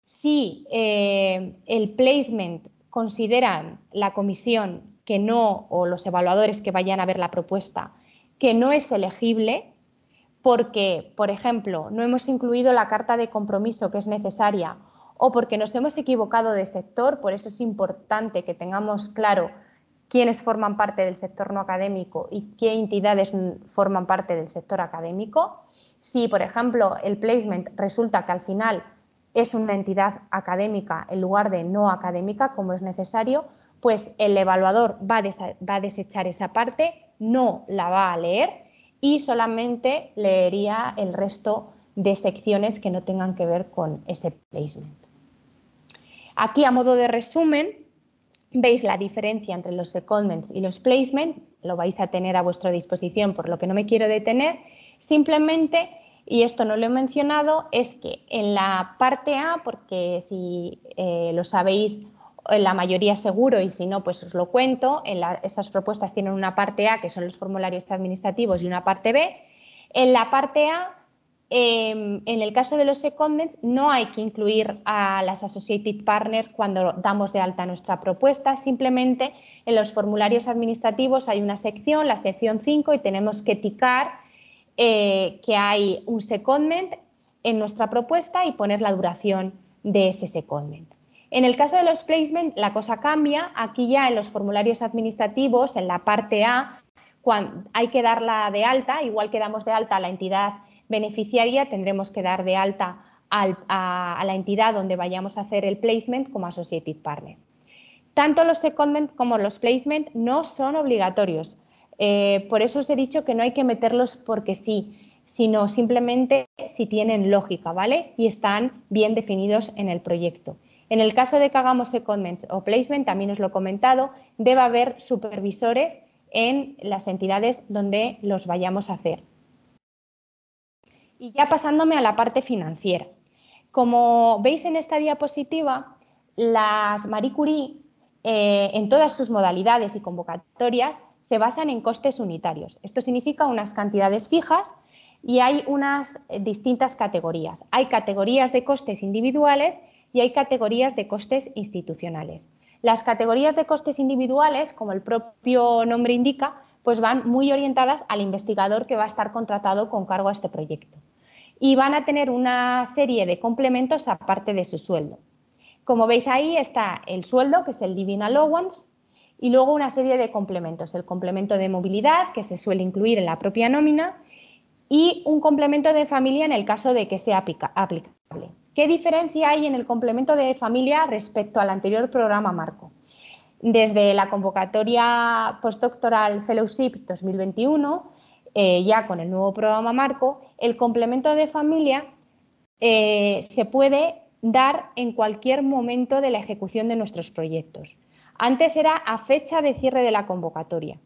Si el placement consideran la comisión que no, o los evaluadores que vayan a ver la propuesta, que no es elegible porque, por ejemplo, no hemos incluido la carta de compromiso que es necesaria o porque nos hemos equivocado de sector, por eso es importante que tengamos claro quiénes forman parte del sector no académico y qué entidades forman parte del sector académico. Si, por ejemplo, el placement resulta que al final es una entidad académica en lugar de no académica, como es necesario, pues el evaluador va a desechar esa parte, no la va a leer y solamente leería el resto de secciones que no tengan que ver con ese placement. Aquí, a modo de resumen, veis la diferencia entre los secondments y los placements, lo vais a tener a vuestra disposición, por lo que no me quiero detener. Simplemente, y esto no lo he mencionado, es que en la parte A, porque si lo sabéis la mayoría seguro y si no, pues os lo cuento, estas propuestas tienen una parte A, que son los formularios administrativos, y una parte B. En la parte A, en el caso de los secondments, no hay que incluir a las Associated Partners cuando damos de alta nuestra propuesta, simplemente en los formularios administrativos hay una sección, la sección 5, y tenemos que ticar que hay un secondment en nuestra propuesta y poner la duración de ese secondment. En el caso de los placements, la cosa cambia. Aquí ya en los formularios administrativos, en la parte A, hay que darla de alta, igual que damos de alta a la entidad beneficiaria, tendremos que dar de alta a la entidad donde vayamos a hacer el placement como Associated Partner. Tanto los secondment como los placement no son obligatorios. Por eso os he dicho que no hay que meterlos porque sí, sino simplemente si tienen lógica, ¿vale? Y están bien definidos en el proyecto. En el caso de que hagamos secondment o placement, también os lo he comentado, debe haber supervisores en las entidades donde los vayamos a hacer. Y ya pasándome a la parte financiera. Como veis en esta diapositiva, las Marie Curie, en todas sus modalidades y convocatorias, se basan en costes unitarios. Esto significa unas cantidades fijas y hay unas distintas categorías. Hay categorías de costes individuales y hay categorías de costes institucionales. Las categorías de costes individuales, como el propio nombre indica, pues van muy orientadas al investigador que va a estar contratado con cargo a este proyecto. Y van a tener una serie de complementos aparte de su sueldo. Como veis ahí está el sueldo, que es el Living Allowance, y luego una serie de complementos. El complemento de movilidad, que se suele incluir en la propia nómina, y un complemento de familia en el caso de que sea aplicable. ¿Qué diferencia hay en el complemento de familia respecto al anterior programa marco? Desde la convocatoria Postdoctoral Fellowship 2021, ya con el nuevo programa marco, el complemento de familia se puede dar en cualquier momento de la ejecución de nuestros proyectos. Antes era a fecha de cierre de la convocatoria,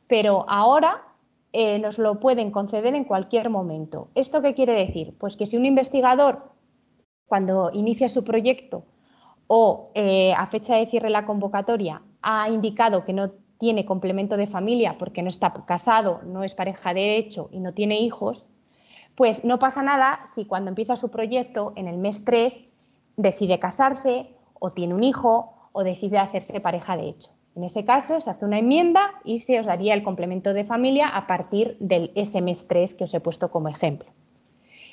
pero ahora nos lo pueden conceder en cualquier momento. ¿Esto qué quiere decir? Pues que si un investigador, cuando inicia su proyecto o a fecha de cierre de la convocatoria, ha indicado que no tiene complemento de familia porque no está casado, no es pareja de hecho y no tiene hijos, pues no pasa nada si cuando empieza su proyecto, en el mes 3, decide casarse o tiene un hijo o decide hacerse pareja de hecho. En ese caso se hace una enmienda y se os daría el complemento de familia a partir de ese mes 3 que os he puesto como ejemplo.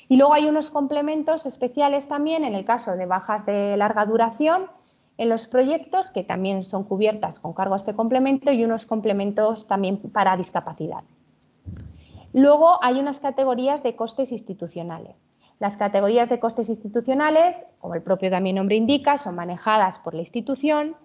Y luego hay unos complementos especiales también en el caso de bajas de larga duración en los proyectos que también son cubiertas con cargo a este complemento y unos complementos también para discapacidad. Luego hay unas categorías de costes institucionales. Las categorías de costes institucionales, como el propio también nombre indica, son manejadas por la institución.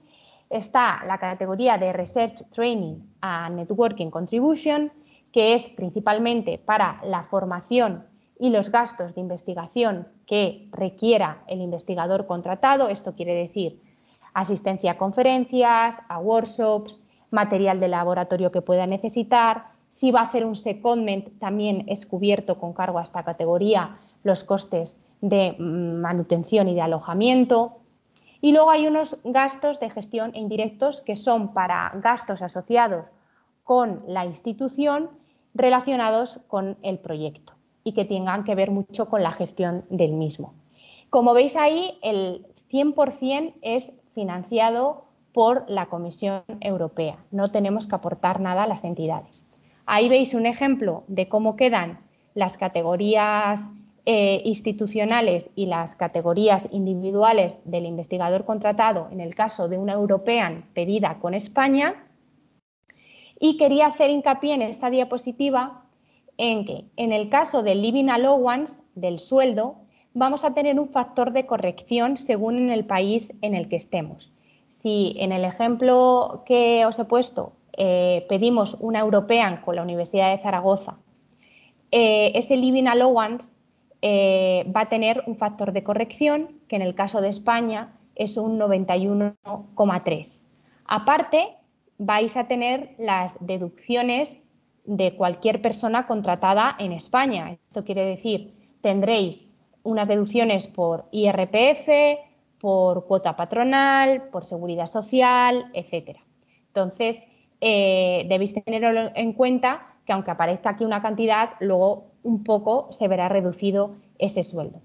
Está la categoría de Research Training and Networking Contribution, que es principalmente para la formación y los gastos de investigación que requiera el investigador contratado. Esto quiere decir asistencia a conferencias, a workshops, material de laboratorio que pueda necesitar. Si va a hacer un secondment, también es cubierto con cargo a esta categoría los costes de manutención y de alojamiento. Y luego hay unos gastos de gestión e indirectos que son para gastos asociados con la institución relacionados con el proyecto y que tengan que ver mucho con la gestión del mismo. Como veis ahí, el 100% es financiado por la Comisión Europea. No tenemos que aportar nada a las entidades. Ahí veis un ejemplo de cómo quedan las categorías institucionales y las categorías individuales del investigador contratado en el caso de una European pedida con España. Y quería hacer hincapié en esta diapositiva en que en el caso del living allowance, del sueldo, vamos a tener un factor de corrección según en el país en el que estemos. Si en el ejemplo que os he puesto pedimos una European con la Universidad de Zaragoza, ese living allowance va a tener un factor de corrección que en el caso de España es un 91,3. Aparte, vais a tener las deducciones de cualquier persona contratada en España. Esto quiere decir, tendréis unas deducciones por IRPF, por cuota patronal, por seguridad social, etc. Entonces, debéis tenerlo en cuenta que aunque aparezca aquí una cantidad, luego un poco se verá reducido ese sueldo.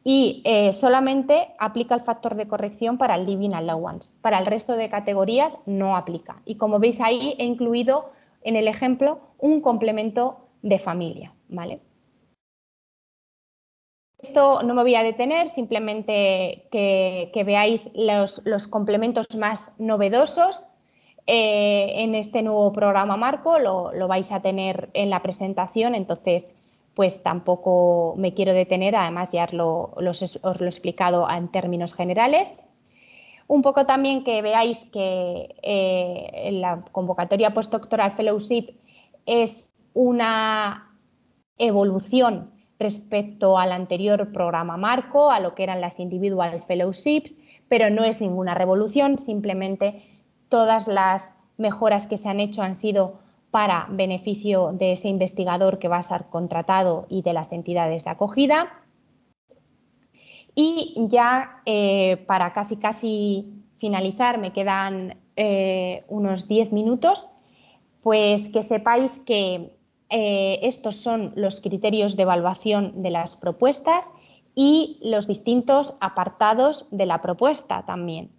Y solamente aplica el factor de corrección para el living allowance. Para el resto de categorías no aplica. Y como veis ahí he incluido en el ejemplo un complemento de familia, ¿vale? Esto no me voy a detener, simplemente que veáis los complementos más novedosos. En este nuevo programa marco lo vais a tener en la presentación, entonces pues tampoco me quiero detener, además ya os lo he explicado en términos generales. Un poco también que veáis que la convocatoria postdoctoral fellowship es una evolución respecto al anterior programa marco, a lo que eran las individual fellowships, pero no es ninguna revolución, simplemente todas las mejoras que se han hecho han sido para beneficio de ese investigador que va a ser contratado y de las entidades de acogida. Y ya para casi finalizar, me quedan unos 10 minutos, pues que sepáis que estos son los criterios de evaluación de las propuestas y los distintos apartados de la propuesta también.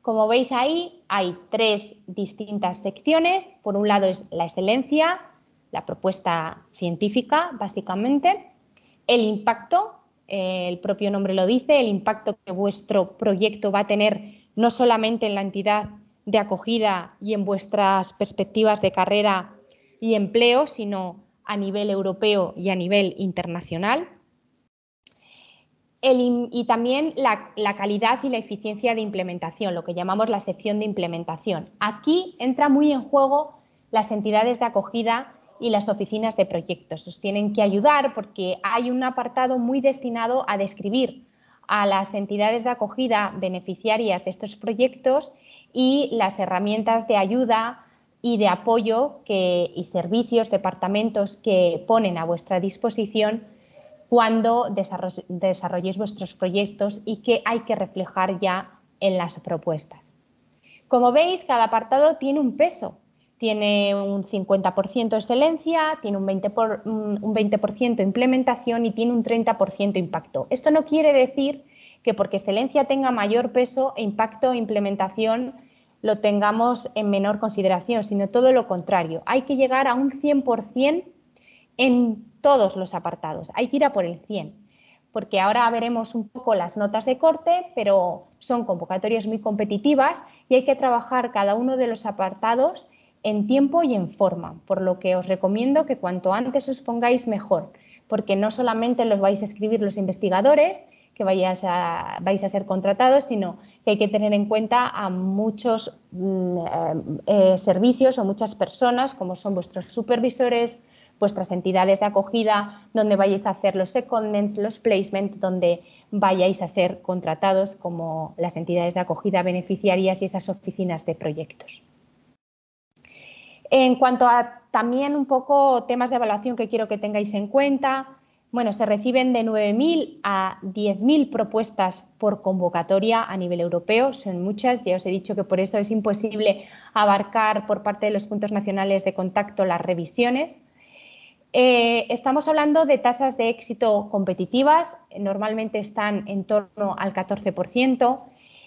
Como veis ahí, hay 3 distintas secciones. Por un lado es la excelencia, la propuesta científica, básicamente. El impacto, el propio nombre lo dice, el impacto que vuestro proyecto va a tener no solamente en la entidad de acogida y en vuestras perspectivas de carrera y empleo, sino a nivel europeo y a nivel internacional. Y también la calidad y la eficiencia de implementación, lo que llamamos la sección de implementación. Aquí entra muy en juego las entidades de acogida y las oficinas de proyectos. Os tienen que ayudar porque hay un apartado muy destinado a describir a las entidades de acogida beneficiarias de estos proyectos y las herramientas de ayuda y de apoyo y servicios, departamentos que ponen a vuestra disposición cuando desarrolléis vuestros proyectos y que hay que reflejar ya en las propuestas. Como veis, cada apartado tiene un peso. Tiene un 50% excelencia, tiene un 20% implementación y tiene un 30% impacto. Esto no quiere decir que porque excelencia tenga mayor peso, impacto e implementación lo tengamos en menor consideración, sino todo lo contrario. Hay que llegar a un 100% en todos los apartados. Hay que ir a por el 100, porque ahora veremos un poco las notas de corte, pero son convocatorias muy competitivas y hay que trabajar cada uno de los apartados en tiempo y en forma, por lo que os recomiendo que cuanto antes os pongáis mejor, porque no solamente los vais a escribir los investigadores que vais a ser contratados, sino que hay que tener en cuenta a muchos servicios o muchas personas, como son vuestros supervisores, vuestras entidades de acogida, donde vayáis a hacer los secondments, los placements, donde vayáis a ser contratados como las entidades de acogida beneficiarias y esas oficinas de proyectos. En cuanto a también un poco temas de evaluación que quiero que tengáis en cuenta, bueno, se reciben de 9.000 a 10.000 propuestas por convocatoria a nivel europeo, son muchas, ya os he dicho que por eso es imposible abarcar por parte de los puntos nacionales de contacto las revisiones. Estamos hablando de tasas de éxito competitivas, normalmente están en torno al 14%.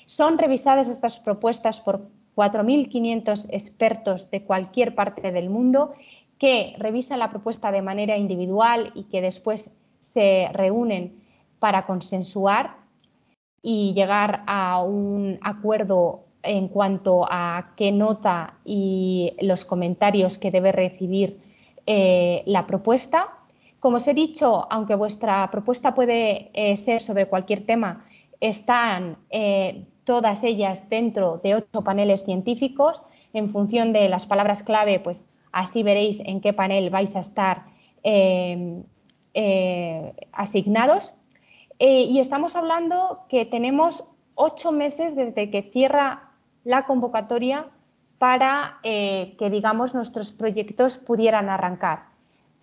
Son revisadas estas propuestas por 4.500 expertos de cualquier parte del mundo que revisan la propuesta de manera individual y que después se reúnen para consensuar y llegar a un acuerdo en cuanto a qué nota y los comentarios que debe recibir la propuesta. Como os he dicho, aunque vuestra propuesta puede ser sobre cualquier tema, están todas ellas dentro de 8 paneles científicos. En función de las palabras clave, pues así veréis en qué panel vais a estar asignados. Y estamos hablando que tenemos 8 meses desde que cierra la convocatoria para que, digamos, nuestros proyectos pudieran arrancar.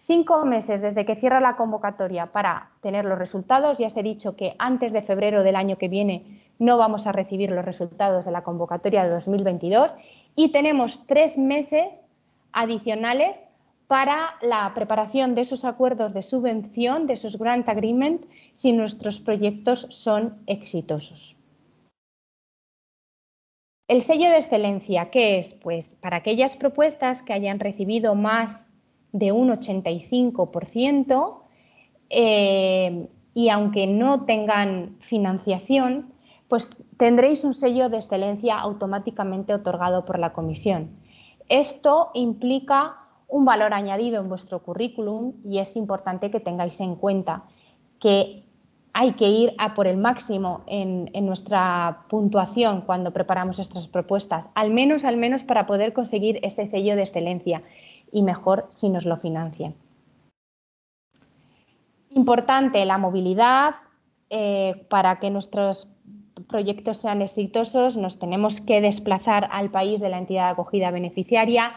5 meses desde que cierra la convocatoria para tener los resultados. Ya os he dicho que antes de febrero del año que viene no vamos a recibir los resultados de la convocatoria de 2022 y tenemos 3 meses adicionales para la preparación de esos acuerdos de subvención, de esos grant agreement, si nuestros proyectos son exitosos. El sello de excelencia, ¿qué es? Pues para aquellas propuestas que hayan recibido más de un 85% y aunque no tengan financiación, pues tendréis un sello de excelencia automáticamente otorgado por la Comisión. Esto implica un valor añadido en vuestro currículum y es importante que tengáis en cuenta que hay que ir a por el máximo en nuestra puntuación cuando preparamos estas propuestas, al menos para poder conseguir ese sello de excelencia y mejor si nos lo financian. Importante la movilidad. Para que nuestros proyectos sean exitosos nos tenemos que desplazar al país de la entidad de acogida beneficiaria.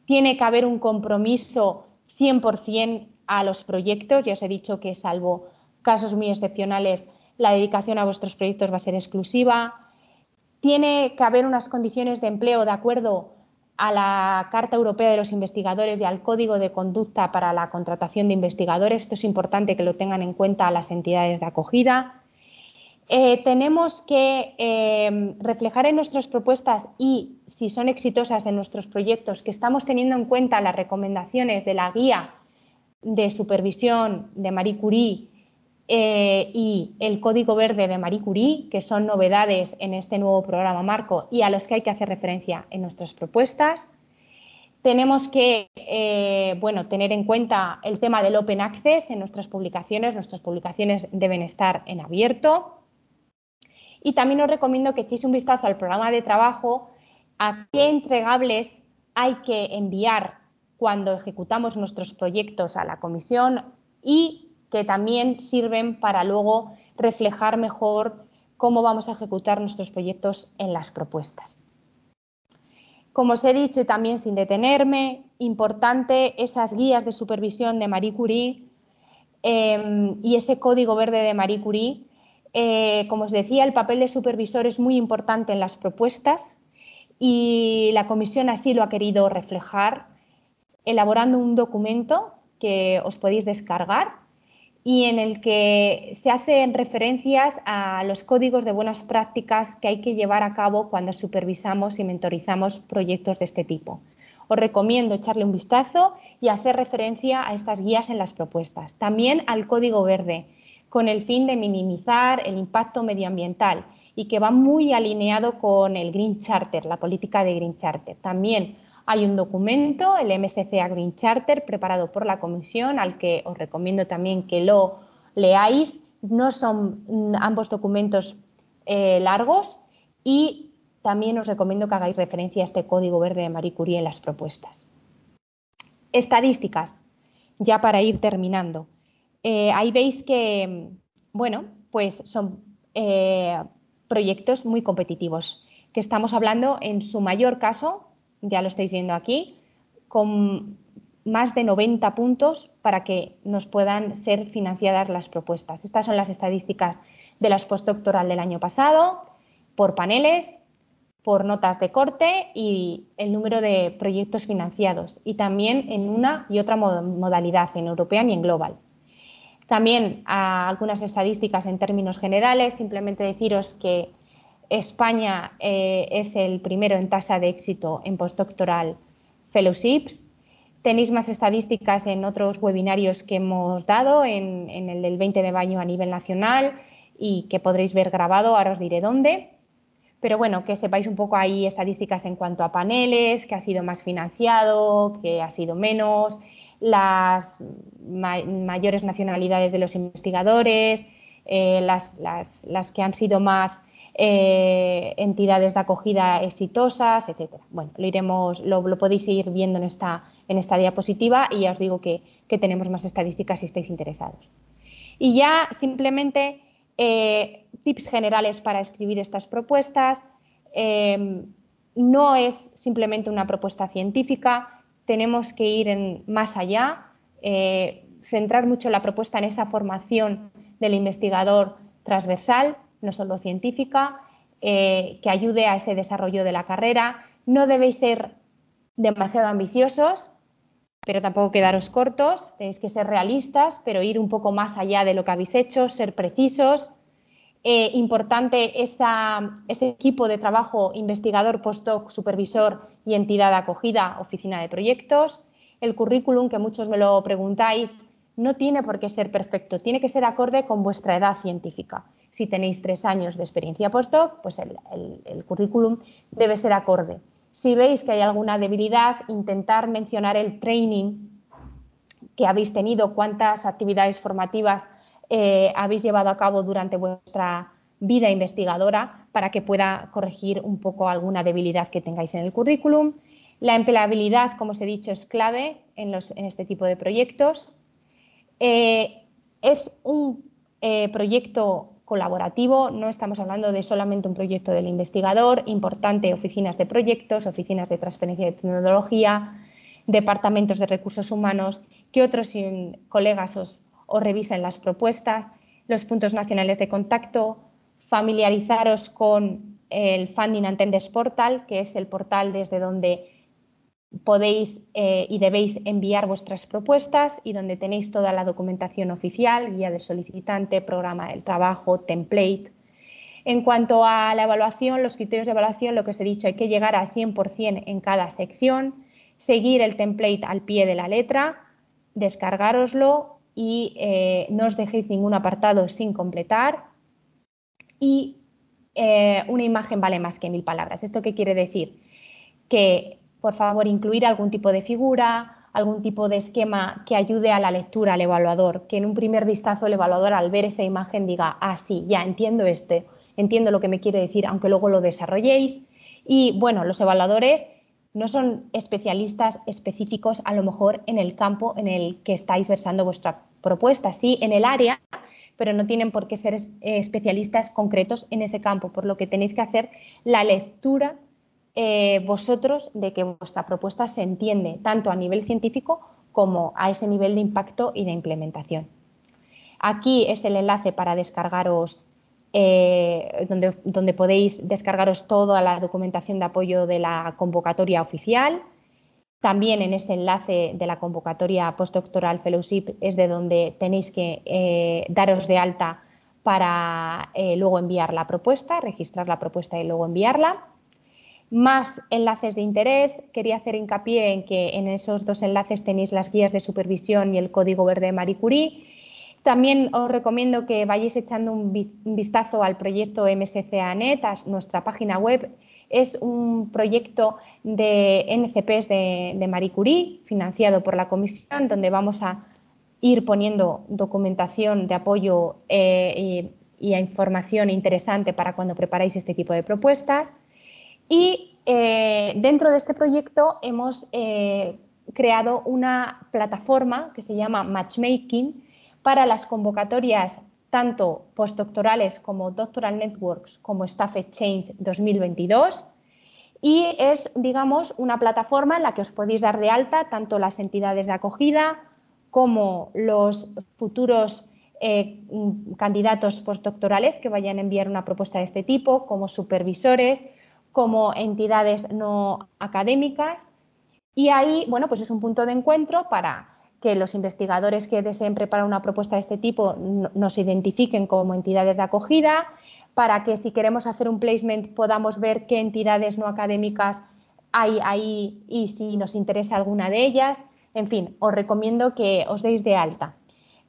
Tiene que haber un compromiso 100% a los proyectos. Ya os he dicho que salvo casos muy excepcionales la dedicación a vuestros proyectos va a ser exclusiva. Tiene que haber unas condiciones de empleo de acuerdo a la Carta Europea de los Investigadores y al Código de Conducta para la contratación de investigadores. Esto es importante que lo tengan en cuenta las entidades de acogida. Tenemos que reflejar en nuestras propuestas y, si son exitosas en nuestros proyectos, que estamos teniendo en cuenta las recomendaciones de la guía de supervisión de Marie Curie y el Código Verde de Marie Curie, que son novedades en este nuevo programa marco y a los que hay que hacer referencia en nuestras propuestas. Tenemos que tener en cuenta el tema del Open Access en nuestras publicaciones. Nuestras publicaciones deben estar en abierto. Y también os recomiendo que echéis un vistazo al programa de trabajo, a qué entregables hay que enviar cuando ejecutamos nuestros proyectos a la comisión y que también sirven para luego reflejar mejor cómo vamos a ejecutar nuestros proyectos en las propuestas. Como os he dicho y también sin detenerme, importante esas guías de supervisión de Marie Curie y ese Código Verde de Marie Curie. Como os decía, el papel de supervisor es muy importante en las propuestas y la comisión así lo ha querido reflejar, elaborando un documento que os podéis descargar y en el que se hacen referencias a los códigos de buenas prácticas que hay que llevar a cabo cuando supervisamos y mentorizamos proyectos de este tipo. Os recomiendo echarle un vistazo y hacer referencia a estas guías en las propuestas. También al Código Verde, con el fin de minimizar el impacto medioambiental y que va muy alineado con el Green Charter, la política de Green Charter. También hay un documento, el MSCA Green Charter, preparado por la Comisión, al que os recomiendo también que lo leáis. No son ambos documentos largos y también os recomiendo que hagáis referencia a este Código Verde de Marie Curie en las propuestas. Estadísticas, ya para ir terminando. Ahí veis que, bueno, pues son proyectos muy competitivos, que estamos hablando en su mayor caso, ya lo estáis viendo aquí, con más de 90 puntos para que nos puedan ser financiadas las propuestas. Estas son las estadísticas de la postdoctoral del año pasado, por paneles, por notas de corte y el número de proyectos financiados, y también en una y otra modalidad, en European y en Global. También algunas estadísticas en términos generales, simplemente deciros que España es el primero en tasa de éxito en postdoctoral fellowships. Tenéis más estadísticas en otros webinarios que hemos dado, en el del 20 de mayo a nivel nacional y que podréis ver grabado, ahora os diré dónde. Pero bueno, que sepáis un poco ahí estadísticas en cuanto a paneles, que ha sido más financiado, que ha sido menos, las mayores nacionalidades de los investigadores, las que han sido más entidades de acogida exitosas, etcétera. Bueno, lo podéis ir viendo en esta diapositiva y ya os digo que tenemos más estadísticas si estáis interesados. Y ya simplemente tips generales para escribir estas propuestas. No es simplemente una propuesta científica, tenemos que ir más allá, centrar mucho la propuesta en esa formación del investigador transversal, no solo científica, que ayude a ese desarrollo de la carrera. No debéis ser demasiado ambiciosos, pero tampoco quedaros cortos, tenéis que ser realistas, pero ir un poco más allá de lo que habéis hecho, ser precisos. Importante ese equipo de trabajo investigador, postdoc, supervisor y entidad de acogida, oficina de proyectos. El currículum, que muchos me lo preguntáis, no tiene por qué ser perfecto, tiene que ser acorde con vuestra edad científica. Si tenéis 3 años de experiencia postdoc, pues el currículum debe ser acorde. Si veis que hay alguna debilidad, intentar mencionar el training que habéis tenido, cuántas actividades formativas habéis llevado a cabo durante vuestra vida investigadora para que pueda corregir un poco alguna debilidad que tengáis en el currículum. La empleabilidad, como os he dicho, es clave en este tipo de proyectos. Es un proyecto colaborativo, no estamos hablando de solamente un proyecto del investigador. Importante, oficinas de proyectos, oficinas de transferencia de tecnología, departamentos de recursos humanos, que otros colegas os revisen las propuestas, los puntos nacionales de contacto, familiarizaros con el Funding and Tenders Portal, que es el portal desde donde podéis y debéis enviar vuestras propuestas y donde tenéis toda la documentación oficial, guía del solicitante, programa del trabajo, template. En cuanto a la evaluación, los criterios de evaluación, lo que os he dicho, hay que llegar al 100% en cada sección, seguir el template al pie de la letra, descargároslo y no os dejéis ningún apartado sin completar. Y una imagen vale más que 1000 palabras. ¿Esto qué quiere decir? Que, por favor, incluir algún tipo de figura, algún tipo de esquema que ayude a la lectura al evaluador, que en un primer vistazo el evaluador al ver esa imagen diga, ah, sí, ya entiendo entiendo lo que me quiere decir, aunque luego lo desarrolléis. Y bueno, los evaluadores no son especialistas específicos a lo mejor en el campo en el que estáis versando vuestra propuesta, sí en el área, pero no tienen por qué ser especialistas concretos en ese campo, por lo que tenéis que hacer la lectura vosotros de que vuestra propuesta se entiende tanto a nivel científico como a ese nivel de impacto y de implementación. Aquí es el enlace para descargaros, donde podéis descargaros toda la documentación de apoyo de la convocatoria oficial. También en ese enlace de la convocatoria postdoctoral fellowship es de donde tenéis que daros de alta para luego enviar la propuesta, registrar la propuesta y luego enviarla. Más enlaces de interés, quería hacer hincapié en que en esos 2 enlaces tenéis las guías de supervisión y el código verde de Marie Curie. También os recomiendo que vayáis echando un vistazo al proyecto MSCA.net, a nuestra página web. Es un proyecto de NCPs de Marie Curie, financiado por la Comisión, donde vamos a ir poniendo documentación de apoyo y información interesante para cuando preparáis este tipo de propuestas. Y dentro de este proyecto hemos creado una plataforma que se llama Matchmaking para las convocatorias tanto postdoctorales como Doctoral Networks como Staff Exchange 2022 y es, digamos, una plataforma en la que os podéis dar de alta tanto las entidades de acogida como los futuros candidatos postdoctorales que vayan a enviar una propuesta de este tipo, como supervisores, como entidades no académicas y ahí, bueno, pues es un punto de encuentro para que los investigadores que deseen preparar una propuesta de este tipo nos identifiquen como entidades de acogida, para que si queremos hacer un placement podamos ver qué entidades no académicas hay ahí y si nos interesa alguna de ellas. En fin, os recomiendo que os deis de alta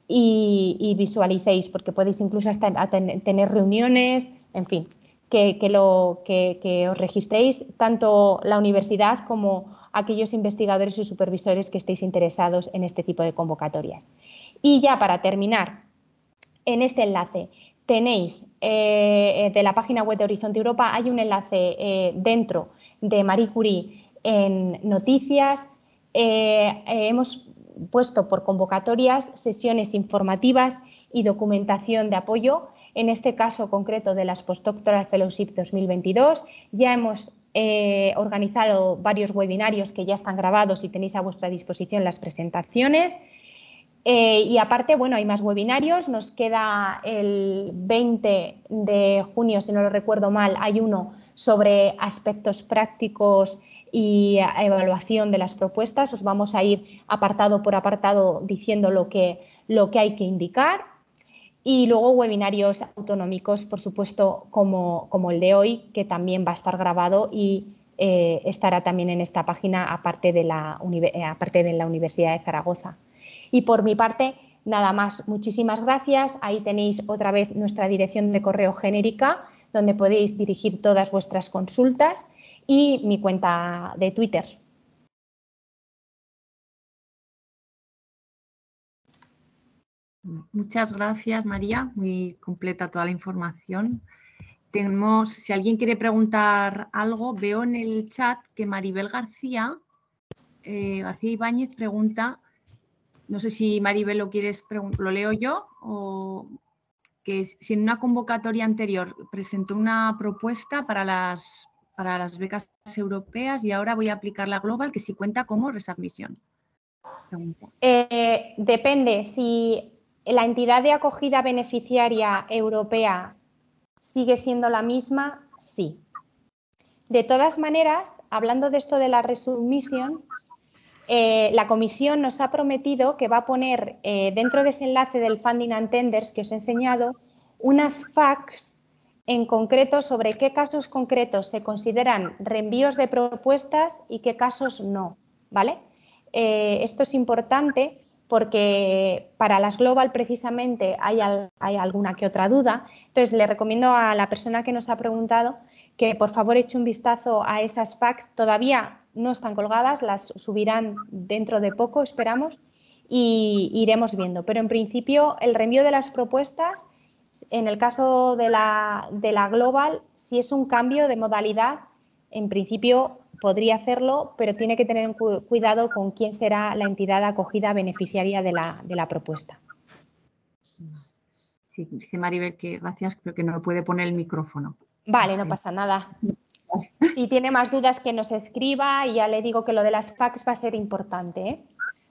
y visualicéis, porque podéis incluso hasta tener reuniones, en fin, que os registréis tanto la universidad como aquellos investigadores y supervisores que estéis interesados en este tipo de convocatorias. Y ya para terminar, en este enlace tenéis de la página web de Horizonte Europa, hay un enlace dentro de Marie Curie en noticias. Hemos puesto por convocatorias sesiones informativas y documentación de apoyo. En este caso concreto de las Postdoctoral Fellowship 2022, ya hemos organizado varios webinarios que ya están grabados y tenéis a vuestra disposición las presentaciones. Y aparte, bueno, hay más webinarios, nos queda el 20 de junio, si no lo recuerdo mal, hay uno sobre aspectos prácticos y evaluación de las propuestas. Os vamos a ir apartado por apartado diciendo lo que hay que indicar. Y luego webinarios autonómicos, por supuesto, como el de hoy, que también va a estar grabado y estará también en esta página, aparte de la Universidad de Zaragoza. Y por mi parte, nada más. Muchísimas gracias. Ahí tenéis otra vez nuestra dirección de correo genérica, donde podéis dirigir todas vuestras consultas, y mi cuenta de Twitter. Muchas gracias, María. Muy completa toda la información. Si alguien quiere preguntar algo, veo en el chat que Maribel García Ibáñez pregunta, no sé si Maribel lo quieres preguntar, lo leo yo, o que si en una convocatoria anterior presentó una propuesta para las becas europeas y ahora voy a aplicar la Global, que si cuenta como resubmisión. Depende. Si la entidad de acogida beneficiaria europea sigue siendo la misma, sí. De todas maneras, hablando de esto de la resubmisión, la Comisión nos ha prometido que va a poner dentro de ese enlace del Funding and Tenders que os he enseñado unas FAQs en concreto sobre qué casos concretos se consideran reenvíos de propuestas y qué casos no, ¿vale? Esto es importante porque para las Global precisamente hay alguna que otra duda. Entonces, le recomiendo a la persona que nos ha preguntado que por favor eche un vistazo a esas FAQs. Todavía no están colgadas, las subirán dentro de poco, esperamos, y iremos viendo. Pero en principio el reenvío de las propuestas, en el caso de la Global, si es un cambio de modalidad, en principio podría hacerlo, pero tiene que tener cuidado con quién será la entidad acogida beneficiaria de la propuesta. Sí, dice Maribel que gracias, pero que no puede poner el micrófono. Vale, no pasa nada. Si tiene más dudas, que nos escriba, y ya le digo que lo de las FAQs va a ser importante, ¿eh?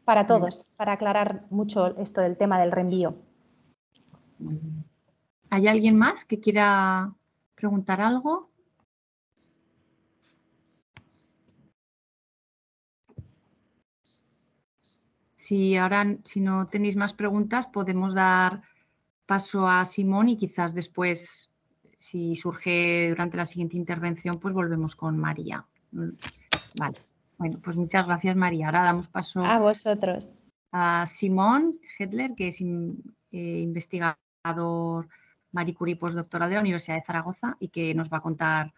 Para todos, para aclarar mucho esto del tema del reenvío. ¿Hay alguien más que quiera preguntar algo? Si no tenéis más preguntas, podemos dar paso a Simón y quizás después, si surge durante la siguiente intervención, pues volvemos con María. Vale. Bueno, pues muchas gracias, María. Ahora damos paso a vosotros. A Simón Hedler, que es investigador Marie Curie postdoctoral de la Universidad de Zaragoza y que nos va a contar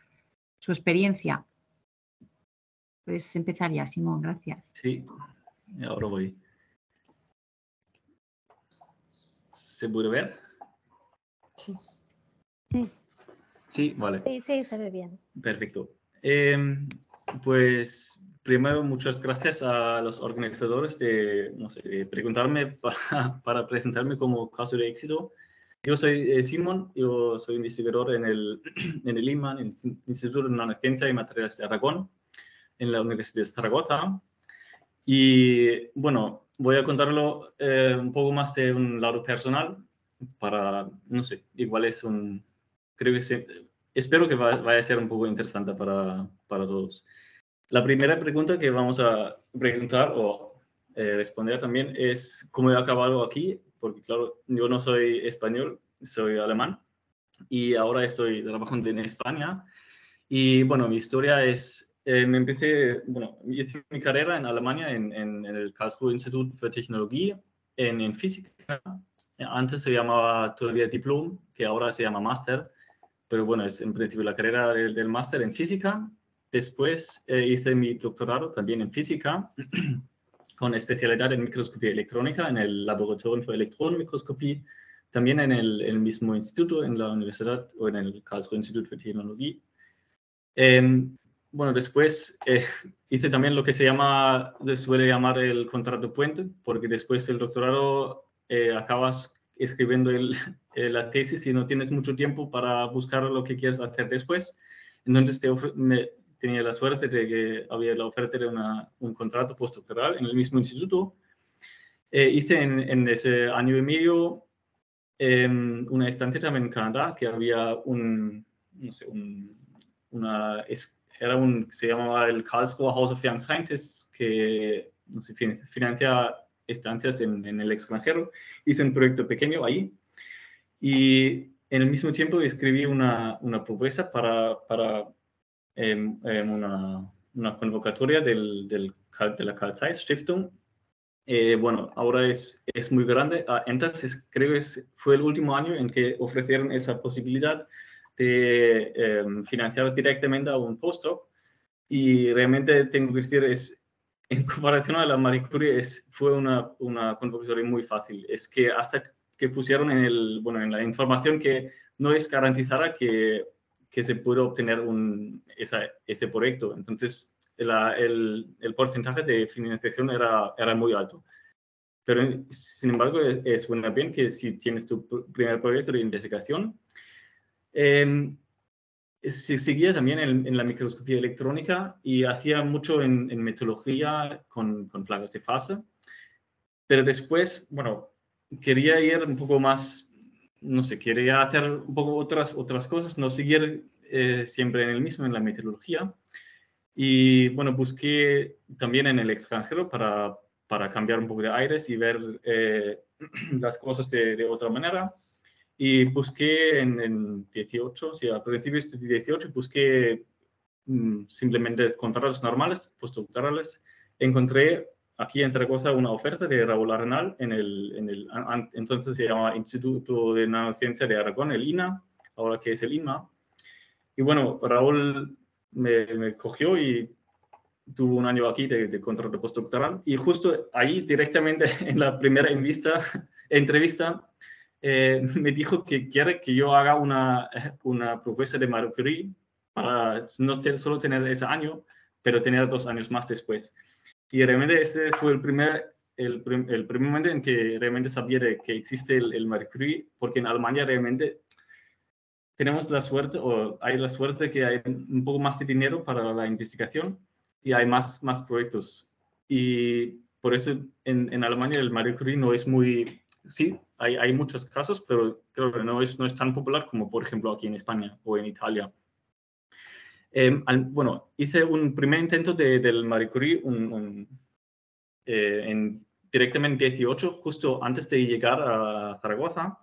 su experiencia. Puedes empezar ya, Simón, gracias. Sí, ahora voy. ¿Se puede ver? Sí. Sí, vale. Sí, se ve bien. Perfecto. Pues primero, muchas gracias a los organizadores de preguntarme para presentarme como caso de éxito. Yo soy Simón, yo soy investigador en el IMAN, en el Instituto de Nanociencia y Materiales de Aragón, en la Universidad de Zaragoza. Y bueno, voy a contarlo un poco más de un lado personal para, no sé, igual es creo que espero que vaya a ser un poco interesante para todos. La primera pregunta que vamos a preguntar o responder también es cómo he acabado aquí, porque claro, yo no soy español, soy alemán y ahora estoy trabajando en España. Y bueno, mi historia es, hice mi carrera en Alemania en el Karlsruhe Institut für Technologie en física. Antes se llamaba todavía diplom, que ahora se llama máster, pero bueno, es en principio la carrera del máster en física. después hice mi doctorado también en física, con especialidad en microscopía electrónica en el Laboratorio de Elektronenmikroskopie, también en el mismo instituto, en la universidad o en el Karlsruhe Institut für Technologie. Bueno, después hice también lo que se suele llamar el contrato puente, porque después del doctorado acabas escribiendo la tesis y no tienes mucho tiempo para buscar lo que quieres hacer después. Entonces tenía la suerte de que había la oferta de un contrato postdoctoral en el mismo instituto. Hice en ese año y medio una estancia también en Canadá, que había se llamaba el Karlsruhe House of Young Scientists, que financia estancias en el extranjero. Hice un proyecto pequeño ahí y en el mismo tiempo escribí una propuesta para una convocatoria de la Carl Zeiss Stiftung. Bueno, ahora es muy grande. Entonces creo que fue el último año en que ofrecieron esa posibilidad de financiar directamente a un postdoc, y realmente tengo que decir, en comparación a la Marie Curie, fue una convocatoria muy fácil. Es que hasta que pusieron en la información que no es garantizada que se puede obtener ese proyecto. Entonces, el porcentaje de financiación era muy alto. Pero, sin embargo, suena bien que si tienes tu primer proyecto de investigación, seguía también en la microscopía electrónica y hacía mucho en metodología con placas de fase. Pero después, bueno, quería ir un poco más, no sé, quería hacer un poco otras cosas, no seguir siempre en la metodología. Y bueno, busqué también en el extranjero para cambiar un poco de aires y ver las cosas de otra manera. Y busqué en 18, o sea, a principios de 18, busqué simplemente contratos normales, postdoctorales. Encontré aquí en Zaragoza una oferta de Raúl Arenal entonces se llama Instituto de Nanociencia de Aragón, el INA, ahora que es el INMA. Y bueno, Raúl me cogió y tuvo un año aquí de contrato postdoctoral, y justo ahí directamente en la primera entrevista me dijo que quiere que yo haga una propuesta de Marie Curie para no solo tener ese año, pero tener 2 años más después. Y realmente ese fue el primer momento en que realmente sabía que existe el Marie Curie, porque en Alemania realmente tenemos la suerte, o hay la suerte que hay un poco más de dinero para la investigación y hay más proyectos. Y por eso en Alemania el Marie Curie no es muy... Sí, hay muchos casos, pero creo que no es tan popular como, por ejemplo, aquí en España o en Italia. Bueno, hice un primer intento del Marie Curie directamente en 18, justo antes de llegar a Zaragoza,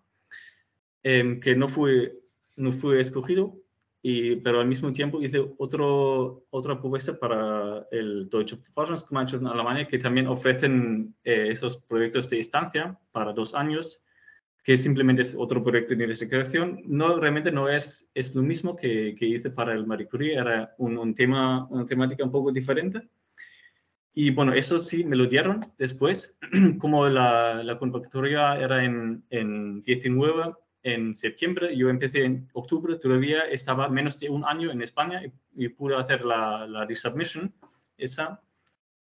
que no fue escogido, pero al mismo tiempo hice otra propuesta para el Deutsche Forschungsgemeinschaft en Alemania, que también ofrecen esos proyectos de estancia para 2 años, que simplemente es otro proyecto de investigación. Realmente no es lo mismo que hice para el Marie Curie, era una temática un poco diferente. Y bueno, eso sí me lo dieron después, como la convocatoria era en 19, en septiembre, yo empecé en octubre, todavía estaba menos de un año en España y pude hacer la resubmission esa.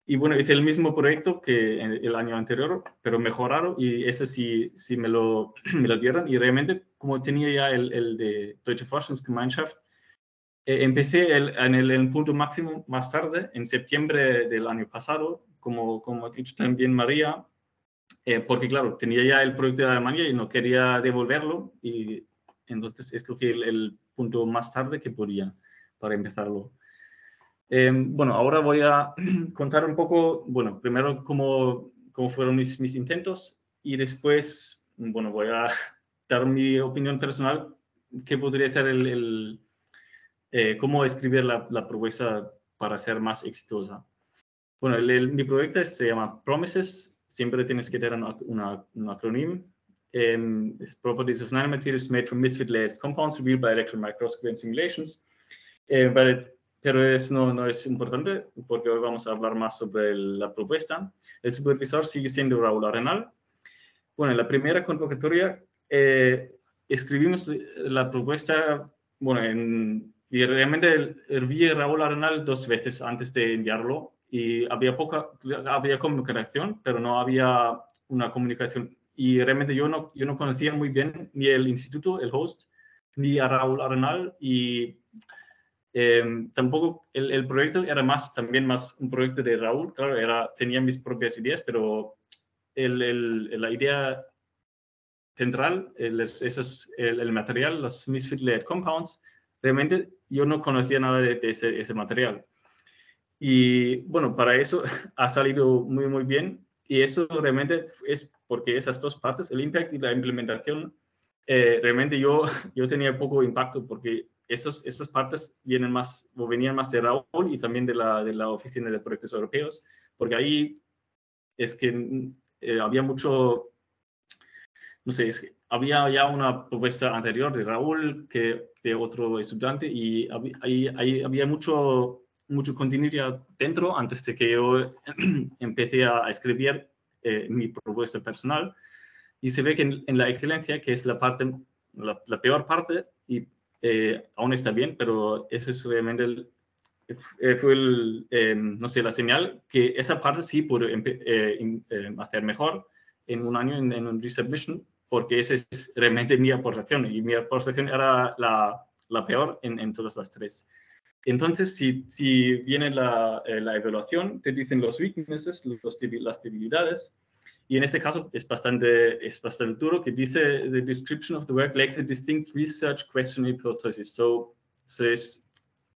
Y bueno, hice el mismo proyecto que el año anterior, pero mejorado, y ese sí me lo dieron. Y realmente, como tenía ya el de Deutsche Forschungsgemeinschaft, empecé en el punto máximo más tarde, en septiembre del año pasado, como ha dicho también María, porque claro, tenía ya el proyecto de Alemania y no quería devolverlo, y entonces escogí el punto más tarde que podía para empezarlo. Bueno, ahora voy a contar un poco, bueno, primero cómo fueron mis intentos, y después, bueno, voy a dar mi opinión personal, qué podría ser cómo escribir la propuesta para ser más exitosa. Bueno, mi proyecto se llama Promises. Siempre tienes que tener un acrónimo. Es Properties of Nanomaterials made from misfit layers compounds revealed by electron microscopy and simulations. But pero no es importante porque hoy vamos a hablar más sobre la propuesta. El supervisor sigue siendo Raúl Arenal. Bueno, en la primera convocatoria escribimos la propuesta, bueno, y realmente vi a Raúl Arenal 2 veces antes de enviarlo y había comunicación, pero no había una comunicación. Y realmente yo no conocía muy bien ni el instituto, el host, ni a Raúl Arenal y tampoco el proyecto era también más un proyecto de Raúl, claro, tenía mis propias ideas, pero la idea central, el material, los misfit layered compounds, realmente yo no conocía nada de ese material. Y bueno, para eso ha salido muy, muy bien. Y eso realmente es porque esas 2 partes, el impact y la implementación, realmente yo tenía poco impacto porque esas partes venían más de Raúl y también de la Oficina de Proyectos Europeos, porque ahí es que había mucho, no sé, es que había ya una propuesta anterior de Raúl que de otro estudiante y ahí había mucho continuidad dentro antes de que yo empecé a escribir mi propuesta personal. Y se ve que en la excelencia, que es la peor parte, y aún está bien, pero ese es realmente fue no sé, la señal que esa parte sí pude hacer mejor en un año en un resubmission, porque esa es realmente mi aportación, y mi aportación era la peor en todas las 3. Entonces, si viene la evaluación, te dicen los weaknesses, las debilidades, y en este caso es bastante duro, que dice: the description of the work lacks a distinct research question hypothesis. So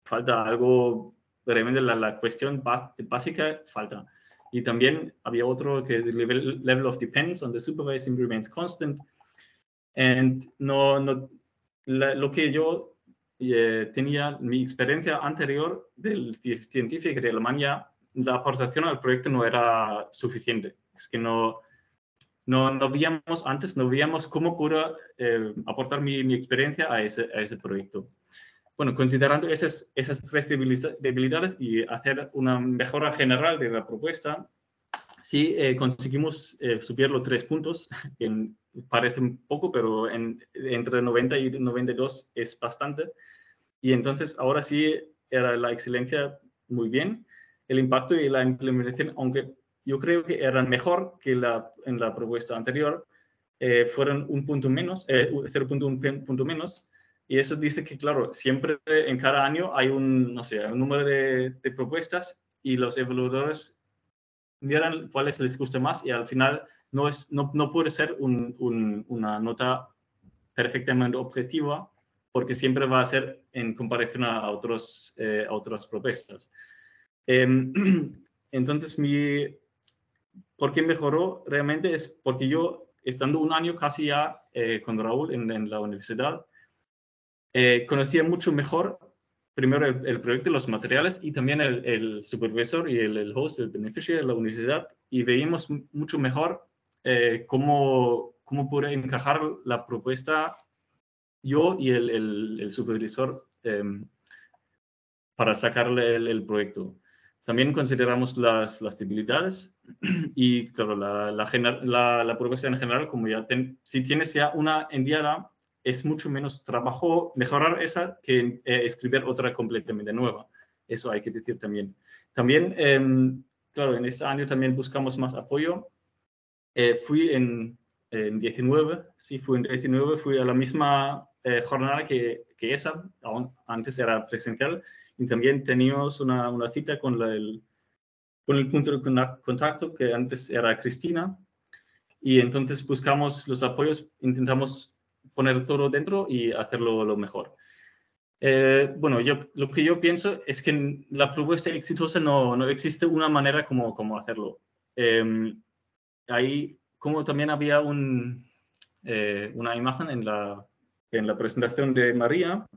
falta algo, realmente la cuestión básica falta. Y también había otro que the level of dependence on the supervising remains constant. And lo que yo tenía, mi experiencia anterior del científico de Alemania, la aportación al proyecto no era suficiente. Es que no veíamos cómo puedo aportar mi experiencia a ese proyecto. Bueno, considerando esas 3 debilidades y hacer una mejora general de la propuesta, sí conseguimos subir los 3 puntos. Parece un poco, pero entre 90 y 92 es bastante. Y entonces ahora sí era la excelencia muy bien. El impacto y la implementación, aunque yo creo que eran mejor que en la propuesta anterior, fueron un punto menos, 0.1 punto menos. Y eso dice que, claro, siempre en cada año hay un número de propuestas y los evaluadores miran cuáles les gusta más y al final no puede ser una nota perfectamente objetiva porque siempre va a ser en comparación a otras propuestas. Entonces, ¿por qué mejoró? Realmente es porque yo, estando un año casi ya con Raúl en la universidad, conocía mucho mejor primero el proyecto, los materiales y también el supervisor y el host, el beneficiario de la universidad, y veíamos mucho mejor cómo puede encajar la propuesta yo y el supervisor para sacarle el proyecto. También consideramos las debilidades y, claro, la propuesta en general, como ya si tienes ya una enviada, es mucho menos trabajo mejorar esa que escribir otra completamente nueva. Eso hay que decir también. También, claro, en ese año también buscamos más apoyo. Fui en 19, sí, fui a la misma jornada que esa, aún antes era presencial, y también teníamos una cita con el punto de contacto que antes era Cristina, y entonces buscamos los apoyos, intentamos poner todo dentro y hacerlo lo mejor. Bueno, lo que yo pienso es que en la propuesta exitosa no existe una manera como hacerlo. Ahí, como también había una imagen en la presentación de María,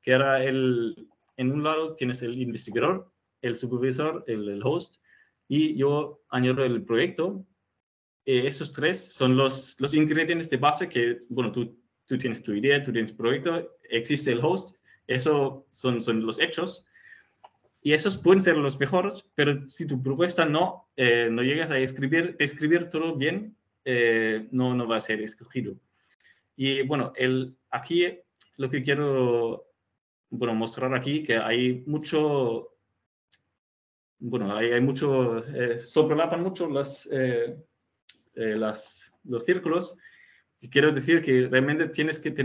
que era en un lado tienes el investigador, el supervisor, el host, y yo añado el proyecto. Esos 3 son los ingredientes de base que, bueno, tú tienes tu idea, tú tienes proyecto, existe el host, eso son los hechos. y esos pueden ser los mejores, pero si tu propuesta no llegas a escribir todo bien, no va a ser escogido. Y bueno, aquí lo que quiero mostrar aquí, que hay mucho, hay mucho, sobrelapan mucho los círculos, y quiero decir que realmente tienes que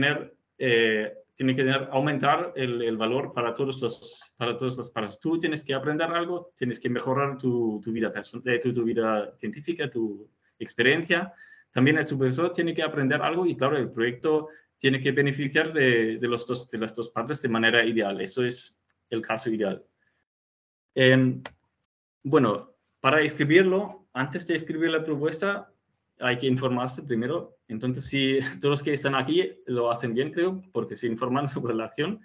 aumentar el valor para todos los pares. Tú tienes que aprender algo, tienes que mejorar tu vida tu vida científica, tu experiencia. También el supervisor tiene que aprender algo y claro, el proyecto tiene que beneficiar de las dos partes de manera ideal. Eso es el caso ideal. Bueno, para escribirlo, antes de escribir la propuesta, hay que informarse primero. Entonces, si todos los que están aquí lo hacen bien, creo, porque se informan sobre la acción.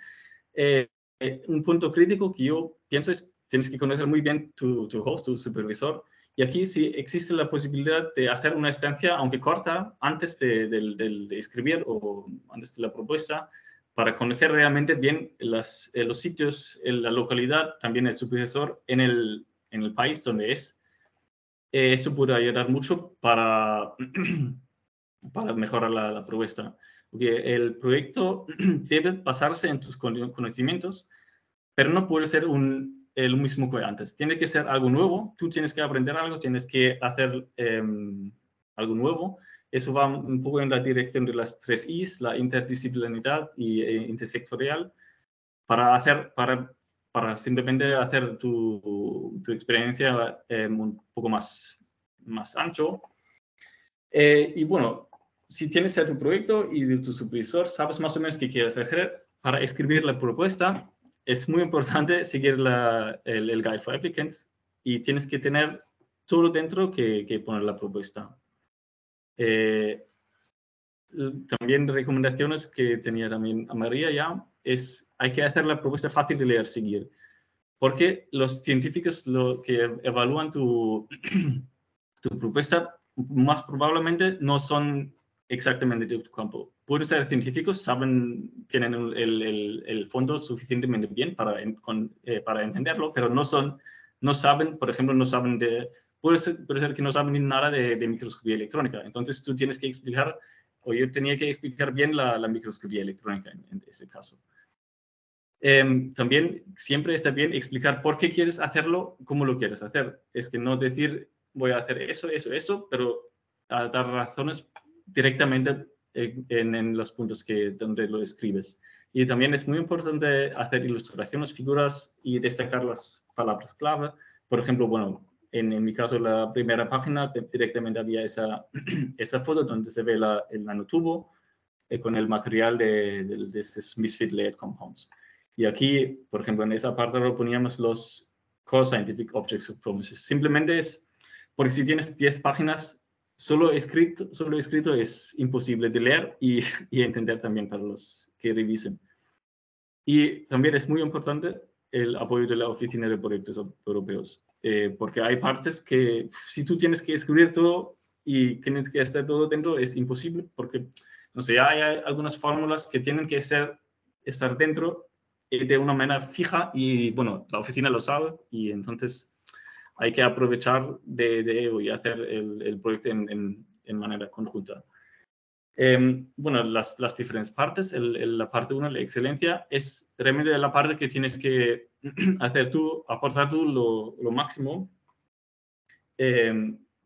Un punto crítico que yo pienso es, tienes que conocer muy bien tu host, tu supervisor. Y aquí sí existe la posibilidad de hacer una estancia, aunque corta, antes de escribir o antes de la propuesta, para conocer realmente bien los sitios, la localidad, también el supervisor en el país donde es. Eso puede ayudar mucho para mejorar la propuesta. Porque el proyecto debe basarse en tus conocimientos, pero no puede ser lo mismo que antes. Tiene que ser algo nuevo. Tú tienes que aprender algo, tienes que hacer algo nuevo. Eso va un poco en la dirección de las 3 Is, la interdisciplinaridad y intersectorial, para simplemente hacer tu experiencia un poco más ancho. Y bueno, si tienes ya tu proyecto y de tu supervisor, sabes más o menos qué quieres hacer. Para escribir la propuesta, es muy importante seguir el Guide for Applicants y tienes que tener todo dentro que poner la propuesta. También recomendaciones que tenía también a María ya es, hay que hacer la propuesta fácil de leer, seguir. Porque los científicos que evalúan tu propuesta más probablemente no son exactamente de tu campo. Pueden ser científicos, tienen el fondo suficientemente bien para entenderlo, pero no saben, por ejemplo, puede ser que no saben nada de microscopía electrónica. Entonces tú tienes que explicar, o yo tenía que explicar bien la microscopía electrónica en ese caso. También siempre está bien explicar por qué quieres hacerlo, cómo lo quieres hacer. Es que no decir, voy a hacer eso, pero a dar razones directamente en los puntos donde lo escribes. Y también es muy importante hacer ilustraciones, figuras y destacar las palabras clave. Por ejemplo, bueno, en mi caso, la primera página directamente había esa foto donde se ve el nanotubo con el material de estos misfit layered compounds. Y aquí, por ejemplo, en esa parte lo poníamos los Core Scientific Objects of Promises. Simplemente es, porque si tienes 10 páginas, solo escrito es imposible de leer y entender también para los que revisen. Y también es muy importante el apoyo de la Oficina de Proyectos Europeos, porque hay partes que si tú tienes que escribir todo y tienes que estar todo dentro, es imposible, porque, no sé, hay algunas fórmulas que tienen que estar dentro de una manera fija y, bueno, la oficina lo sabe y entonces hay que aprovechar de ello y hacer el proyecto en manera conjunta. Bueno, las diferentes partes, la parte 1, la excelencia, es realmente la parte que tienes que aportar tú lo máximo.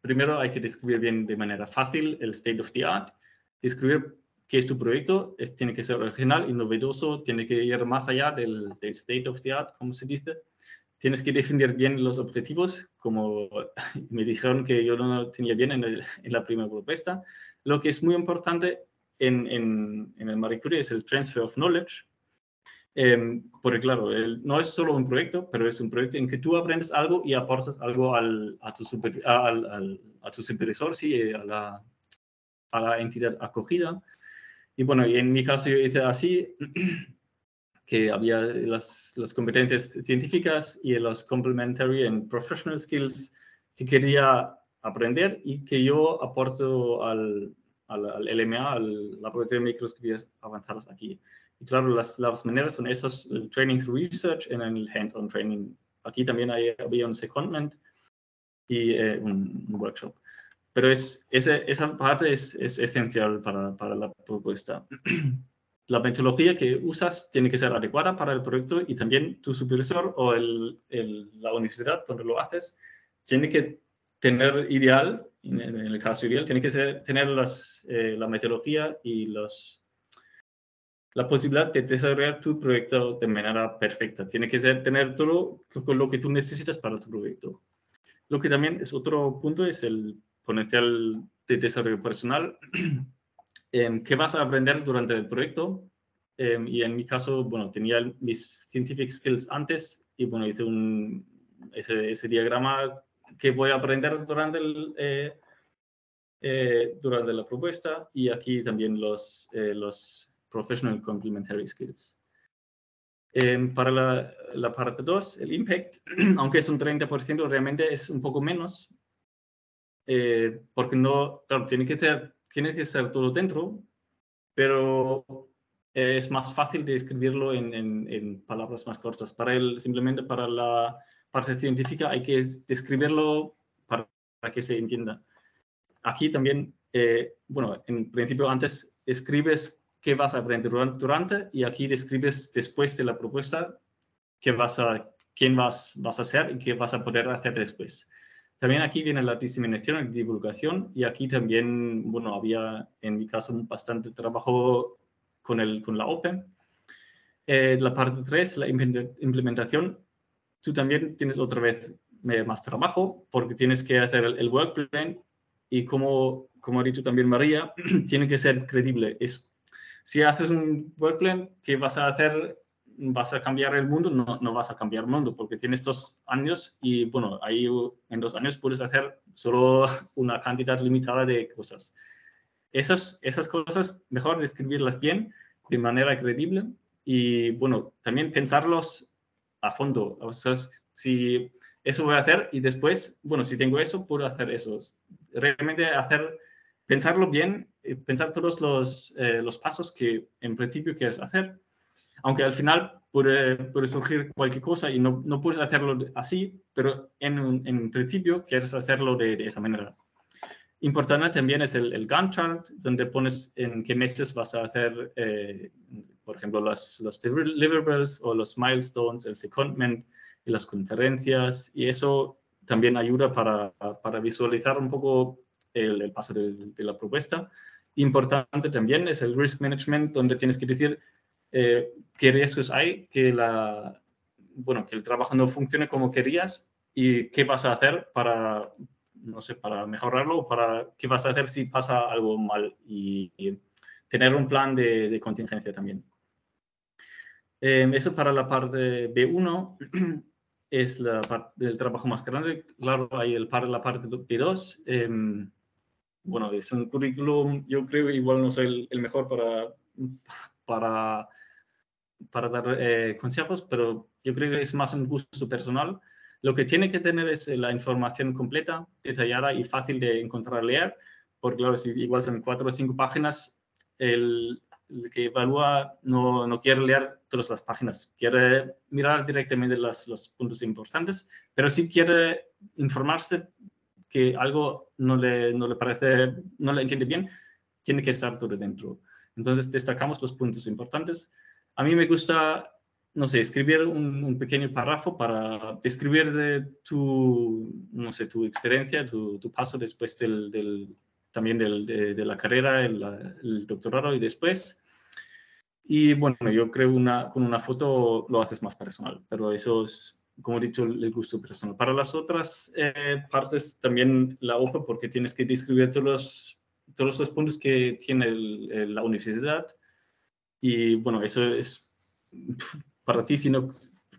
Primero hay que describir bien de manera fácil el state of the art, describir qué es tu proyecto, tiene que ser original y novedoso, tiene que ir más allá del state of the art, como se dice. Tienes que definir bien los objetivos, como me dijeron que yo no tenía bien en la primera propuesta. Lo que es muy importante en el Marie Curie es el transfer of knowledge, porque claro, no es solo un proyecto, pero es un proyecto en que tú aprendes algo y aportas algo a tu supervisor, sí, a la entidad acogida. Y bueno, en mi caso yo hice así, que había las competencias científicas y los complementary and professional skills que quería aprender y que yo aporto al LMA, al Laboratorio de Microscopías Avanzadas aquí. Y claro, las maneras son esas, el training through research y el hands-on training aquí también había un secondment y un workshop. Pero esa parte es esencial para la propuesta. La metodología que usas tiene que ser adecuada para el proyecto y también tu supervisor o la universidad donde lo haces tiene que tener ideal, en el caso ideal, tiene que tener la metodología y la posibilidad de desarrollar tu proyecto de manera perfecta. Tiene que tener todo lo que tú necesitas para tu proyecto. Lo que también es otro punto es el potencial de desarrollo personal. ¿Qué vas a aprender durante el proyecto? Y en mi caso, bueno, tenía mis scientific skills antes y bueno, hice ese diagrama que voy a aprender durante la propuesta y aquí también los professional complementary skills. Para la parte 2, el impact, aunque es un 30%, realmente es un poco menos, porque no, claro, tiene que ser todo dentro, pero es más fácil de escribirlo en palabras más cortas. Simplemente para la parte científica hay que describirlo para que se entienda. Aquí también, bueno, en principio antes escribes qué vas a aprender durante y aquí describes después de la propuesta quién vas a ser y qué vas a poder hacer después. También aquí viene la diseminación y divulgación y aquí también, bueno, había en mi caso bastante trabajo con la Open. La parte 3, la implementación, tú también tienes otra vez más trabajo porque tienes que hacer el work plan y como ha dicho también María, tiene que ser creíble. Si haces un work plan que vas a hacer, vas a cambiar el mundo, no vas a cambiar el mundo porque tienes 2 años y bueno, ahí en 2 años puedes hacer solo una cantidad limitada de cosas. Esas cosas, mejor describirlas bien, de manera creíble y bueno, también pensarlos a fondo. O sea, si eso voy a hacer y después, bueno, si tengo eso, puedo hacer eso. Realmente pensarlo bien, pensar todos los pasos que en principio quieres hacer, aunque al final puede surgir cualquier cosa y no puedes hacerlo así, pero en principio quieres hacerlo de esa manera. Importante también es el Gantt chart, donde pones en qué meses vas a hacer, por ejemplo, los deliverables o los milestones, el secondment y las conferencias, y eso también ayuda para visualizar un poco el paso de la propuesta. Importante también es el risk management, donde tienes que decir qué riesgos hay, que el trabajo no funcione como querías y qué vas a hacer para mejorarlo, o qué vas a hacer si pasa algo mal y tener un plan de contingencia también. Eso para la parte B1 es la parte del trabajo más grande. Claro, hay la parte B2. Bueno, es un currículum, yo creo igual no soy el mejor para dar consejos, pero yo creo que es más un gusto personal. Lo que tiene que tener es la información completa, detallada y fácil de encontrar y leer, porque claro, si igual son 4 o 5 páginas, el que evalúa no quiere leer todas las páginas, quiere mirar directamente los puntos importantes, pero si quiere informarse que algo no le parece, no le entiende bien, tiene que estar todo dentro. Entonces destacamos los puntos importantes. A mí me gusta, no sé, escribir un pequeño párrafo para describir tu experiencia, tu paso después también de la carrera, el doctorado y después. Y bueno, yo creo con una foto lo haces más personal, pero eso es, como he dicho, el gusto personal. Para las otras partes también la OPA, porque tienes que describir todos los puntos que tiene la universidad. Y bueno, eso es para ti,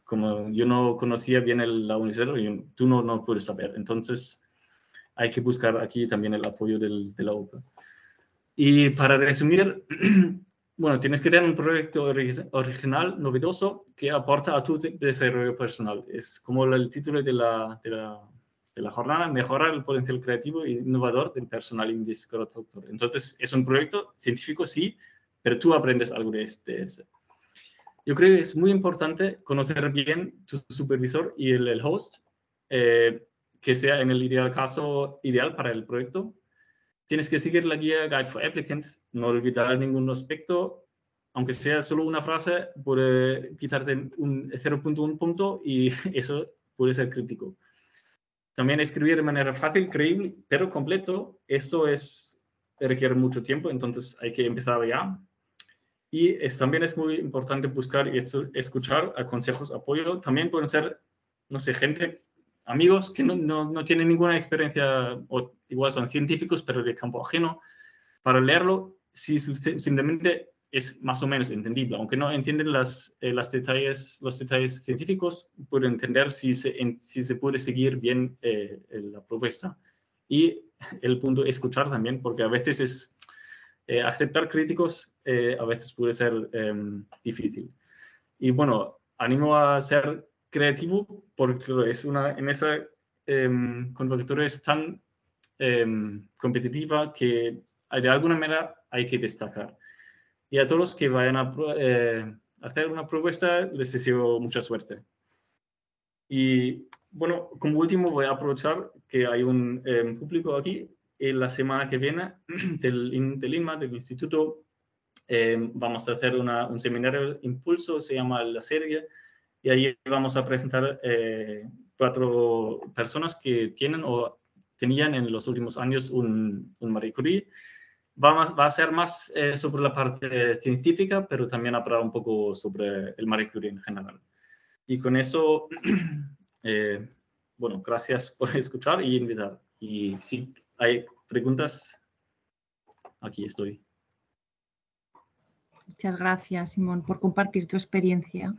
como yo no conocía bien la universidad, tú no puedes saber. Entonces hay que buscar aquí también el apoyo de la OPA. Y para resumir, bueno, tienes que tener un proyecto original, novedoso, que aporta a tu desarrollo personal. Es como el título de la jornada, mejorar el potencial creativo e innovador del personal investigador doctor. Entonces, es un proyecto científico, sí, pero tú aprendes algo de este. Yo creo que es muy importante conocer bien tu supervisor y el host, que sea en el ideal caso ideal para el proyecto. Tienes que seguir la guía Guide for Applicants, no olvidar ningún aspecto, aunque sea solo una frase, puede quitarte un 0.1 punto y eso puede ser crítico. También escribir de manera fácil, creíble, pero completo, eso requiere mucho tiempo, entonces hay que empezar ya. Y también es muy importante buscar y escuchar a consejos, apoyo. También pueden ser, no sé, amigos que no tienen ninguna experiencia, o igual son científicos, pero de campo ajeno. Para leerlo, si simplemente es más o menos entendible. Aunque no entienden los detalles científicos, pueden entender si se puede seguir bien la propuesta. Y el punto es escuchar también, porque a veces aceptar críticos a veces puede ser difícil. Y bueno, animo a ser creativo, porque en esa convocatoria es tan competitiva que de alguna manera hay que destacar. Y a todos los que vayan a hacer una propuesta, les deseo mucha suerte. Y bueno, como último voy a aprovechar que hay un público aquí. En la semana que viene del INMA, del Instituto, vamos a hacer un seminario Impulso, se llama la serie, y ahí vamos a presentar 4 personas que tienen o tenían en los últimos años un Marie Curie. Va a ser más sobre la parte científica, pero también habrá un poco sobre el Marie Curie en general. Y con eso, bueno, gracias por escuchar y invitar. Y si hay preguntas, aquí estoy. Muchas gracias, Simón, por compartir tu experiencia.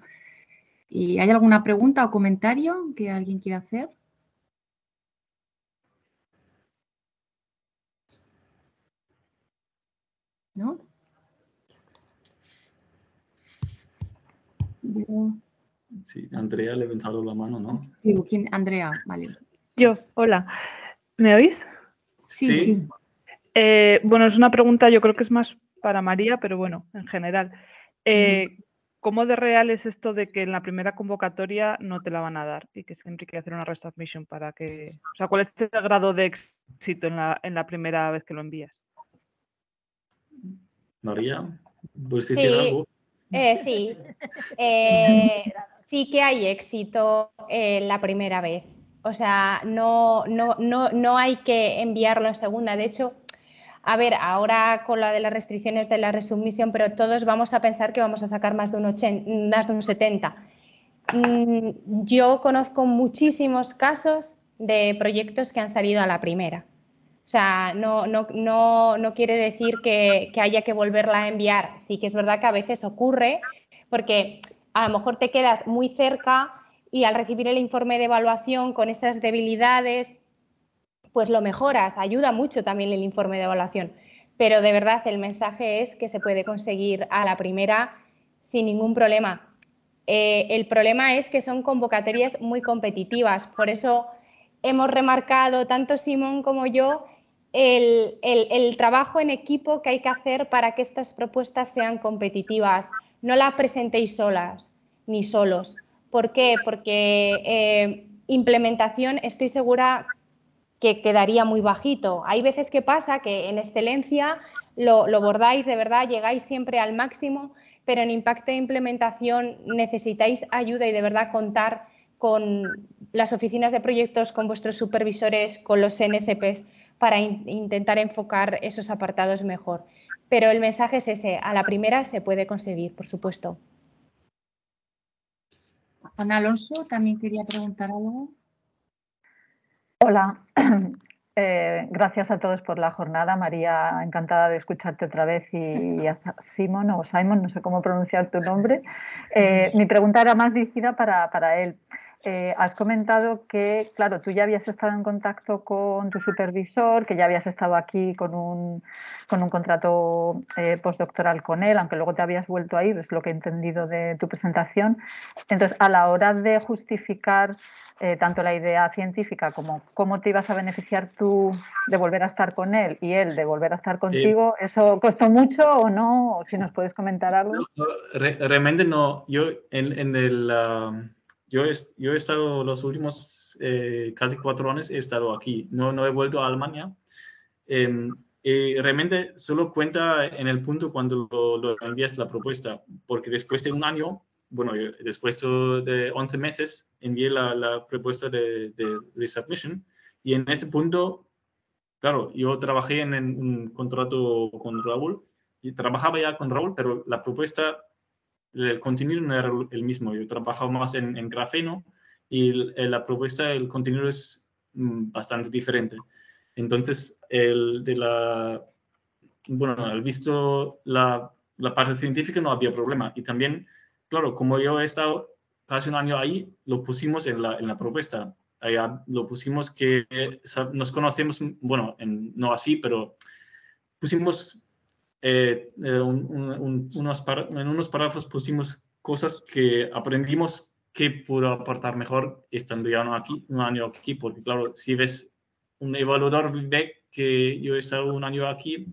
¿Y hay alguna pregunta o comentario que alguien quiera hacer? ¿No? Sí, Andrea ha levantado la mano, ¿no? Sí, ¿quién? Andrea, vale. Yo, hola. ¿Me oís? Sí. Bueno, es una pregunta, yo creo que es más para María, pero bueno, en general. ¿Cómo de real es esto de que en la primera convocatoria no te la van a dar y que siempre hay que hacer una resubmission para que... O sea, ¿cuál es el grado de éxito en la primera vez que lo envías? María, ¿puedes decir algo? Sí. Sí que hay éxito la primera vez. O sea, no hay que enviarlo en segunda. De hecho, a ver, ahora con la de las restricciones de la resubmisión, pero todos vamos a pensar que vamos a sacar más de un 70. Yo conozco muchísimos casos de proyectos que han salido a la primera. O sea, no quiere decir que haya que volverla a enviar. Sí que es verdad que a veces ocurre, porque a lo mejor te quedas muy cerca y al recibir el informe de evaluación con esas debilidades, pues lo mejoras. Ayuda mucho también el informe de evaluación. Pero de verdad el mensaje es que se puede conseguir a la primera sin ningún problema. El problema es que son convocatorias muy competitivas. Por eso hemos remarcado, tanto Simón como yo, el trabajo en equipo que hay que hacer para que estas propuestas sean competitivas. No las presentéis solas ni solos. ¿Por qué? Porque implementación estoy segura que quedaría muy bajito. Hay veces que pasa que en excelencia lo bordáis de verdad, llegáis siempre al máximo, pero en impacto de implementación necesitáis ayuda y de verdad contar con las oficinas de proyectos, con vuestros supervisores, con los NCPs para intentar enfocar esos apartados mejor. Pero el mensaje es ese, a la primera se puede conseguir, por supuesto. Ana Alonso también quería preguntar algo. Hola, gracias a todos por la jornada. María, encantada de escucharte otra vez y a Simón, no sé cómo pronunciar tu nombre. Mi pregunta era más dirigida para él. has comentado que, claro, tú ya habías estado en contacto con tu supervisor, que ya habías estado aquí con un contrato postdoctoral con él, aunque luego te habías vuelto a ir, es lo que he entendido de tu presentación. Entonces, a la hora de justificar tanto la idea científica como cómo te ibas a beneficiar tú de volver a estar con él y él de volver a estar contigo, ¿eso costó mucho o no? O si nos puedes comentar algo. No, realmente no. Yo yo he estado los últimos casi 4 años, he estado aquí. No he vuelto a Alemania. Realmente solo cuenta en el punto cuando lo envías la propuesta, porque después de un año, bueno, después de 11 meses, envié la propuesta de submission, y en ese punto, claro, yo trabajé en un contrato con Raúl, y trabajaba ya con Raúl, pero la propuesta, el contenido no era el mismo. Yo trabajaba más en grafeno, y la propuesta, el contenido es bastante diferente. Entonces, bueno, al visto la parte científica no había problema. Y también, claro, como yo he estado casi un año ahí, lo pusimos en la propuesta. Allá lo pusimos que nos conocemos, bueno, no así, pero pusimos en unos párrafos pusimos cosas que aprendimos que pudo aportar mejor estando ya un año aquí, porque claro, si ves un evaluador ve que yo he estado un año aquí,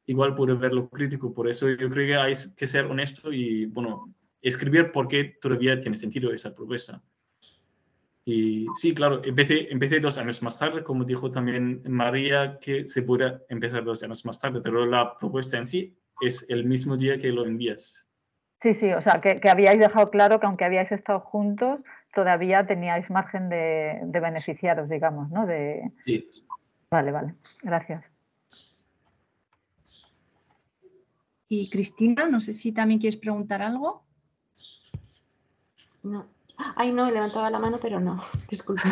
igual puede ver lo crítico. Por eso yo creo que hay que ser honesto y, bueno, escribir por qué todavía tiene sentido esa propuesta. Y sí, claro, empecé 2 años más tarde, como dijo también María, que se puede empezar 2 años más tarde, pero la propuesta en sí es el mismo día que lo envías. Sí, sí, o sea, que habíais dejado claro que aunque habíais estado juntos, todavía teníais margen de beneficiaros, digamos, ¿no? Sí. Vale, gracias. Y Cristina, no sé si también quieres preguntar algo. No. Ay, no, levantaba la mano, pero no, disculpa.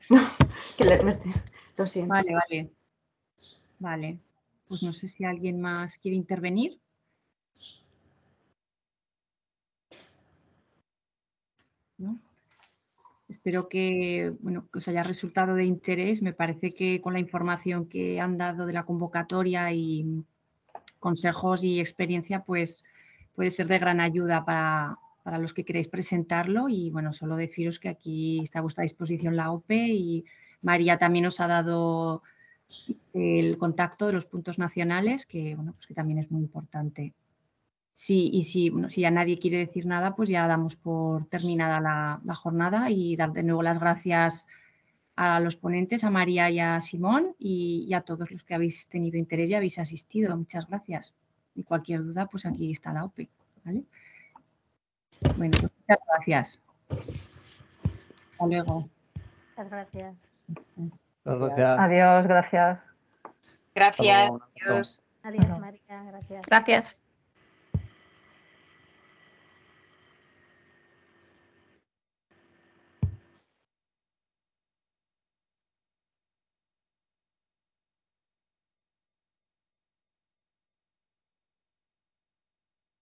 No, lo siento. Vale. Pues no sé si alguien más quiere intervenir. ¿No? Espero que, bueno, que os haya resultado de interés. Me parece que con la información que han dado de la convocatoria y consejos y experiencia, pues puede ser de gran ayuda para los que queréis presentarlo. Y bueno, solo deciros que aquí está a vuestra disposición la OPE, y María también os ha dado el contacto de los puntos nacionales, que, bueno, pues que también es muy importante. Si ya nadie quiere decir nada, pues ya damos por terminada la jornada, y dar de nuevo las gracias a los ponentes, a María y a Simón, y a todos los que habéis tenido interés y habéis asistido. Muchas gracias. Y cualquier duda, pues aquí está la OPE, ¿vale? Bueno, pues muchas gracias. Hasta luego. Muchas gracias. Adiós, gracias. Gracias. Adiós. Adiós, María, gracias. Gracias.